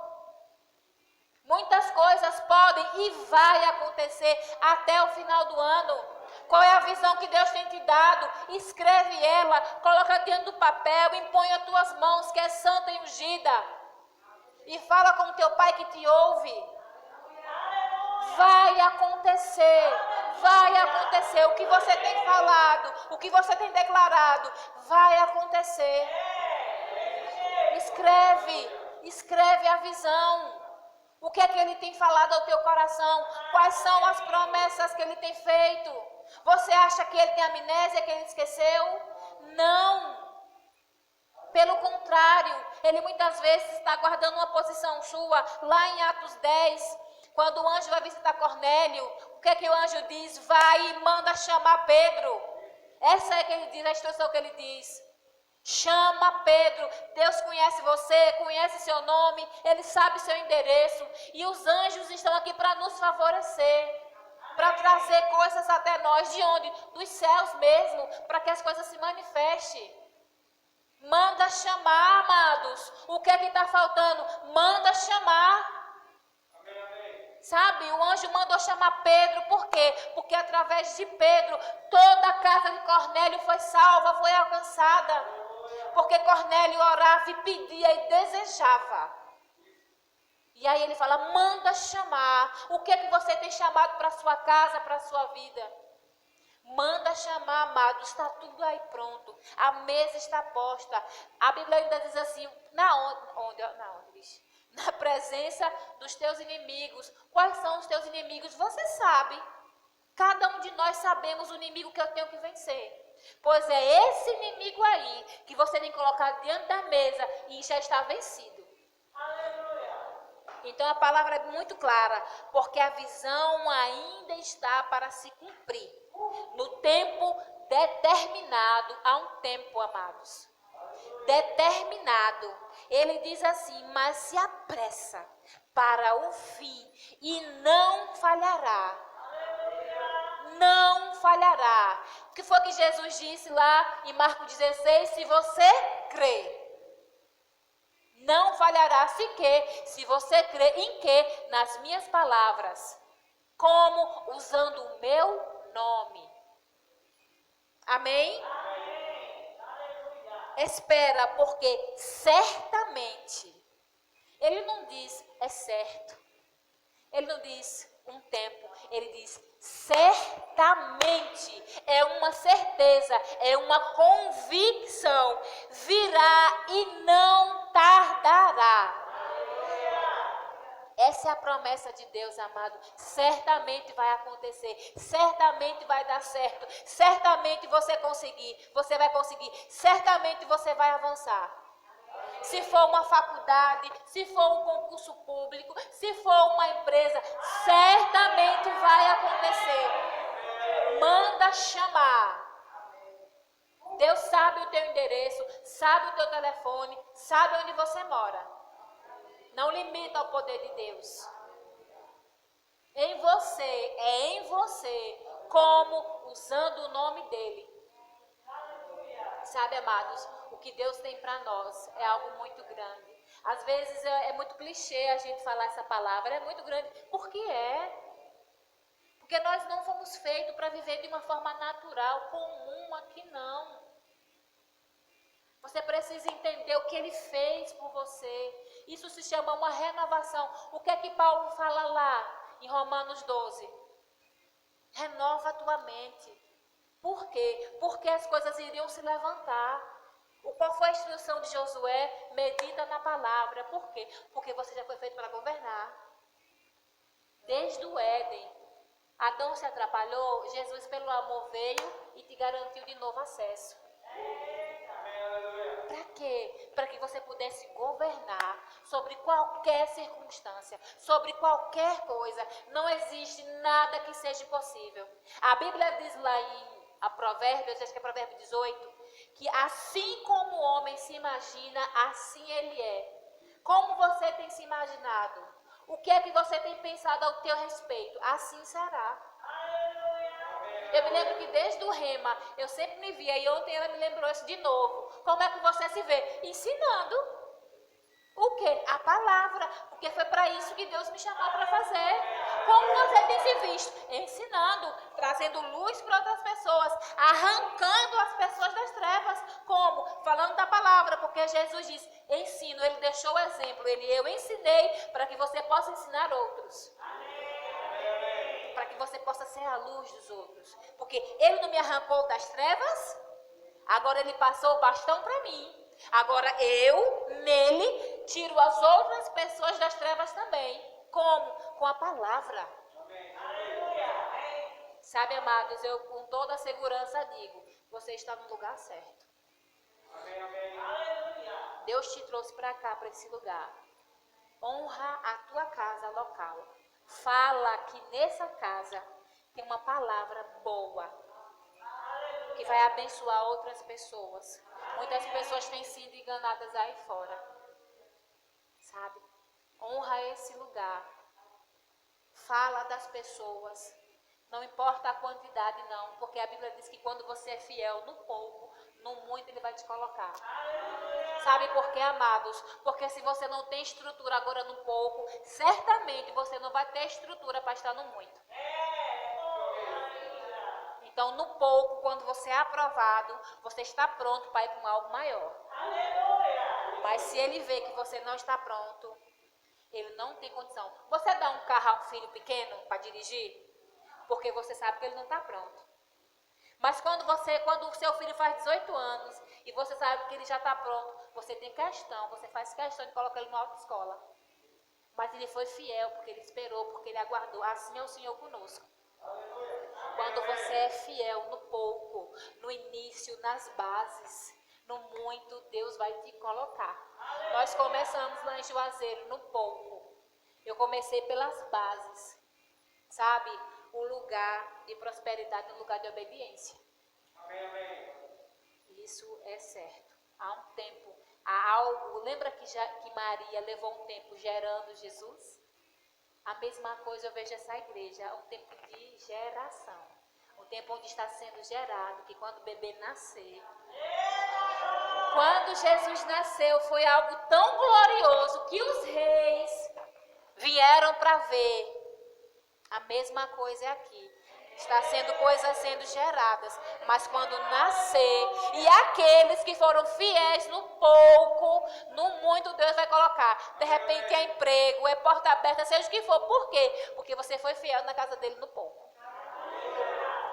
Muitas coisas podem e vai acontecer até o final do ano. Qual é a visão que Deus tem te dado? Escreve ela, coloca dentro do papel, impõe as tuas mãos, que é santa e ungida. E fala com o teu Pai que te ouve. Vai acontecer, vai acontecer. O que você tem falado, o que você tem declarado, vai acontecer. Escreve a visão. O que é que Ele tem falado ao teu coração? Quais são as promessas que Ele tem feito? Você acha que Ele tem amnésia, que Ele esqueceu? Não. Pelo contrário, Ele muitas vezes está guardando uma posição sua. Lá em Atos 10, quando o anjo vai visitar Cornélio, o que é que o anjo diz? Vai e manda chamar Pedro. Essa é que ele diz, a instrução que ele diz. Chama Pedro. Deus conhece você, conhece seu nome, Ele sabe seu endereço. E os anjos estão aqui para nos favorecer, para trazer coisas até nós. De onde? Dos céus mesmo, para que as coisas se manifestem. Manda chamar, amados. O que é que está faltando? Manda chamar. Sabe, o anjo mandou chamar Pedro, por quê? Porque através de Pedro, toda a casa de Cornélio foi salva, foi alcançada. Porque Cornélio orava e pedia e desejava. E aí ele fala, manda chamar. O que é que você tem chamado para a sua casa, para a sua vida? Manda chamar, amado. Está tudo aí pronto. A mesa está posta. A Bíblia ainda diz assim, na presença dos teus inimigos. Quais são os teus inimigos? Você sabe. Cada um de nós sabemos o inimigo que eu tenho que vencer. Pois é esse inimigo aí que você tem que colocar diante da mesa e já está vencido. Aleluia. Então a palavra é muito clara, porque a visão ainda está para se cumprir. No tempo determinado, há um tempo, amados. Determinado. Ele diz assim, mas se apressa para o fim e não falhará. Não falhará. O que foi que Jesus disse lá em Marcos 16? Se você crê, não falhará. Se você crê em quê? Nas minhas palavras. Como? Usando o meu nome. Amém? Espera, porque certamente. Ele não diz é certo. Ele não diz um tempo. Ele diz certamente. É uma certeza, é uma convicção. Virá e não tardará. Essa é a promessa de Deus, amado. Certamente vai acontecer. Certamente vai dar certo. Certamente você vai conseguir. Certamente você vai avançar. Se for uma faculdade, se for um concurso público, se for uma empresa, certamente vai acontecer. Manda chamar. Deus sabe o teu endereço, sabe o teu telefone, sabe onde você mora. Não limita o poder de Deus. Em você, como usando o nome dele. Sabe, amados, o que Deus tem para nós é algo muito grande. Às vezes é muito clichê a gente falar essa palavra, é muito grande. Por que é? Porque nós não fomos feitos para viver de uma forma natural, comum aqui não. Você precisa entender o que ele fez por você. Isso se chama uma renovação. O que é que Paulo fala lá em Romanos 12? Renova a tua mente. Por quê? Porque as coisas iriam se levantar. Qual foi a instrução de Josué? Medita na palavra. Por quê? Porque você já foi feito para governar. Desde o Éden. Adão se atrapalhou, Jesus pelo amor veio e te garantiu de novo acesso. Para quê? Para que você pudesse governar sobre qualquer circunstância, sobre qualquer coisa. Não existe nada que seja impossível. A Bíblia diz lá em Provérbios, acho que é Provérbio 18, que assim como o homem se imagina, assim ele é. Como você tem se imaginado? O que é que você tem pensado ao teu respeito? Assim será. Eu me lembro que desde o Rema, eu sempre me via, e ontem ela me lembrou isso de novo. Como é que você se vê? Ensinando. O quê? A palavra. Porque foi para isso que Deus me chamou para fazer. Como você tem se visto? Ensinando, trazendo luz para outras pessoas, arrancando as pessoas das trevas. Como? Falando da palavra, porque Jesus diz, ensino, ele deixou o exemplo, eu ensinei para que você possa ensinar outros. Para que você possa ser a luz dos outros. Porque ele não me arrancou das trevas, agora ele passou o bastão para mim. Agora eu, nele, tiro as outras pessoas das trevas também. Como? Com a palavra. Sabe, amados, eu com toda a segurança digo, você está no lugar certo. Deus te trouxe para cá, para esse lugar. Honra a tua casa local. Fala que nessa casa tem uma palavra boa, que vai abençoar outras pessoas. Muitas pessoas têm sido enganadas aí fora. Sabe? Honra esse lugar. Fala das pessoas. Não importa a quantidade, não. Porque a Bíblia diz que quando você é fiel no pouco, no muito ele vai te colocar. Sabe por quê, amados? Porque se você não tem estrutura agora no pouco, certamente você não vai ter estrutura para estar no muito. Então, no pouco, quando você é aprovado, você está pronto para ir para um algo maior. Mas se ele vê que você não está pronto, ele não tem condição. Você dá um carro a um filho pequeno para dirigir? Porque você sabe que ele não está pronto. Mas quando o seu filho faz 18 anos e você sabe que ele já está pronto, você tem questão, você faz questão de colocar ele numa autoescola. Mas ele foi fiel, porque ele esperou, porque ele aguardou. Assim é o Senhor conosco. Quando você é fiel no pouco, no início, nas bases, no muito, Deus vai te colocar. Nós começamos lá em Juazeiro, no pouco. Eu comecei pelas bases, sabe? O lugar de prosperidade, o lugar de obediência. Isso é certo. Há um tempo, há algo. Lembra que Maria levou um tempo gerando Jesus? A mesma coisa eu vejo essa igreja, um tempo de geração. Um tempo onde está sendo gerado, que quando o bebê nascer. Quando Jesus nasceu, foi algo tão glorioso que os reis vieram para ver. A mesma coisa é aqui. Está sendo coisas sendo geradas. Mas quando nascer, e aqueles que foram fiéis no pouco, no muito, Deus vai colocar. De repente é emprego, é porta aberta, seja o que for. Por quê? Porque você foi fiel na casa dele no pouco.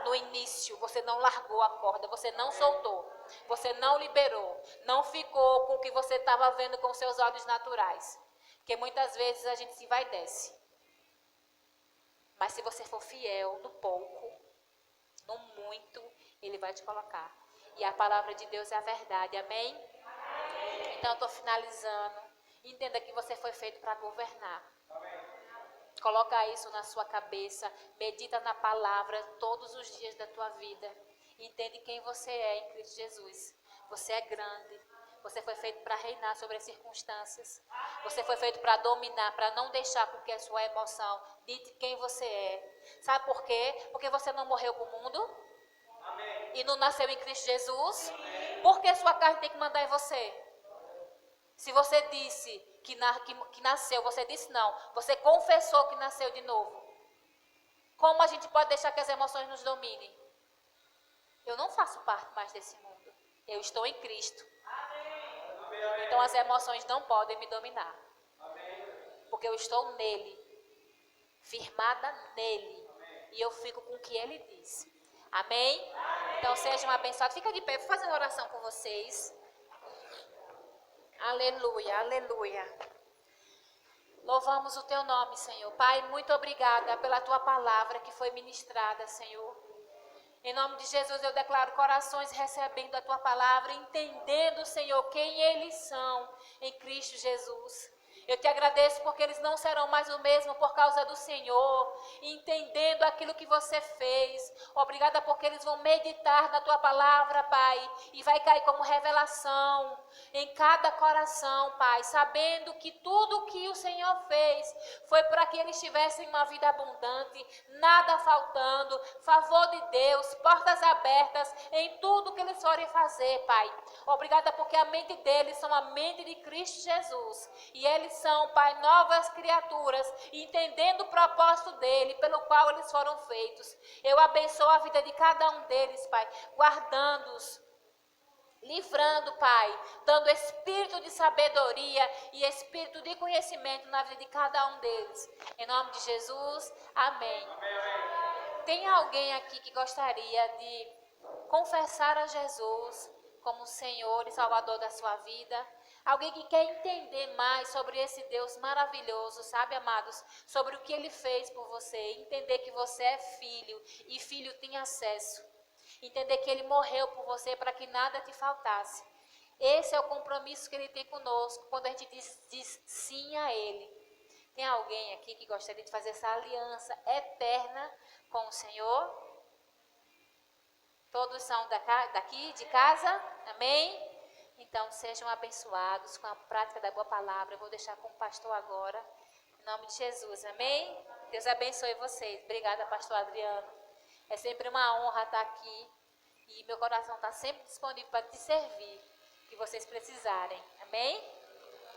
No início, você não largou a corda, você não soltou. Você não liberou. Não ficou com o que você estava vendo com seus olhos naturais. Porque muitas vezes a gente se vai e desce. Mas se você for fiel no pouco, no muito, ele vai te colocar. E a palavra de Deus é a verdade, amém? Então eu estou finalizando. Entenda que você foi feito para governar. Coloca isso na sua cabeça. Medita na palavra todos os dias da tua vida. Entende quem você é em Cristo Jesus. Você é grande. Você foi feito para reinar sobre as circunstâncias. Você foi feito para dominar, para não deixar com que a sua emoção dite quem você é. Sabe por quê? Porque você não morreu com o mundo. Amém. E não nasceu em Cristo Jesus. Amém. Por que sua carne tem que mandar em você? Se você disse que nasceu, você disse não. Você confessou que nasceu de novo. Como a gente pode deixar que as emoções nos dominem? Eu não faço parte mais desse mundo. Eu estou em Cristo. Então as emoções não podem me dominar. Porque eu estou nele. Firmada nele. E eu fico com o que ele diz. Amém? Então sejam abençoados. Fica de pé, vou fazer uma oração com vocês. Aleluia, aleluia. Louvamos o teu nome, Senhor. Pai, muito obrigada pela tua palavra que foi ministrada, Senhor. Em nome de Jesus, eu declaro corações recebendo a tua palavra, entendendo, Senhor, quem eles são em Cristo Jesus. Eu te agradeço porque eles não serão mais o mesmo por causa do Senhor, entendendo aquilo que você fez. Obrigada porque eles vão meditar na tua palavra, Pai, e vai cair como revelação em cada coração, Pai, sabendo que tudo o que o Senhor fez foi para que eles tivessem uma vida abundante, nada faltando, favor de Deus, portas abertas em tudo que eles forem fazer, Pai. Obrigada porque a mente deles são a mente de Cristo Jesus. E eles são, Pai, novas criaturas, entendendo o propósito dele, pelo qual eles foram feitos. Eu abençoo a vida de cada um deles, Pai, guardando-os, livrando, Pai, dando espírito de sabedoria e espírito de conhecimento na vida de cada um deles. Em nome de Jesus, amém. Tem alguém aqui que gostaria de confessar a Jesus como Senhor e Salvador da sua vida? Alguém que quer entender mais sobre esse Deus maravilhoso, sabe, amados? Sobre o que Ele fez por você. Entender que você é filho e filho tem acesso. Entender que Ele morreu por você para que nada te faltasse. Esse é o compromisso que Ele tem conosco quando a gente diz sim a Ele. Tem alguém aqui que gostaria de fazer essa aliança eterna com o Senhor? Todos são daqui de casa? Amém? Então sejam abençoados com a prática da boa palavra. Eu vou deixar com o pastor agora. Em nome de Jesus, amém? Deus abençoe vocês. Obrigada, pastor Adriano. É sempre uma honra estar aqui. E meu coração está sempre disponível para te servir, que vocês precisarem. Amém?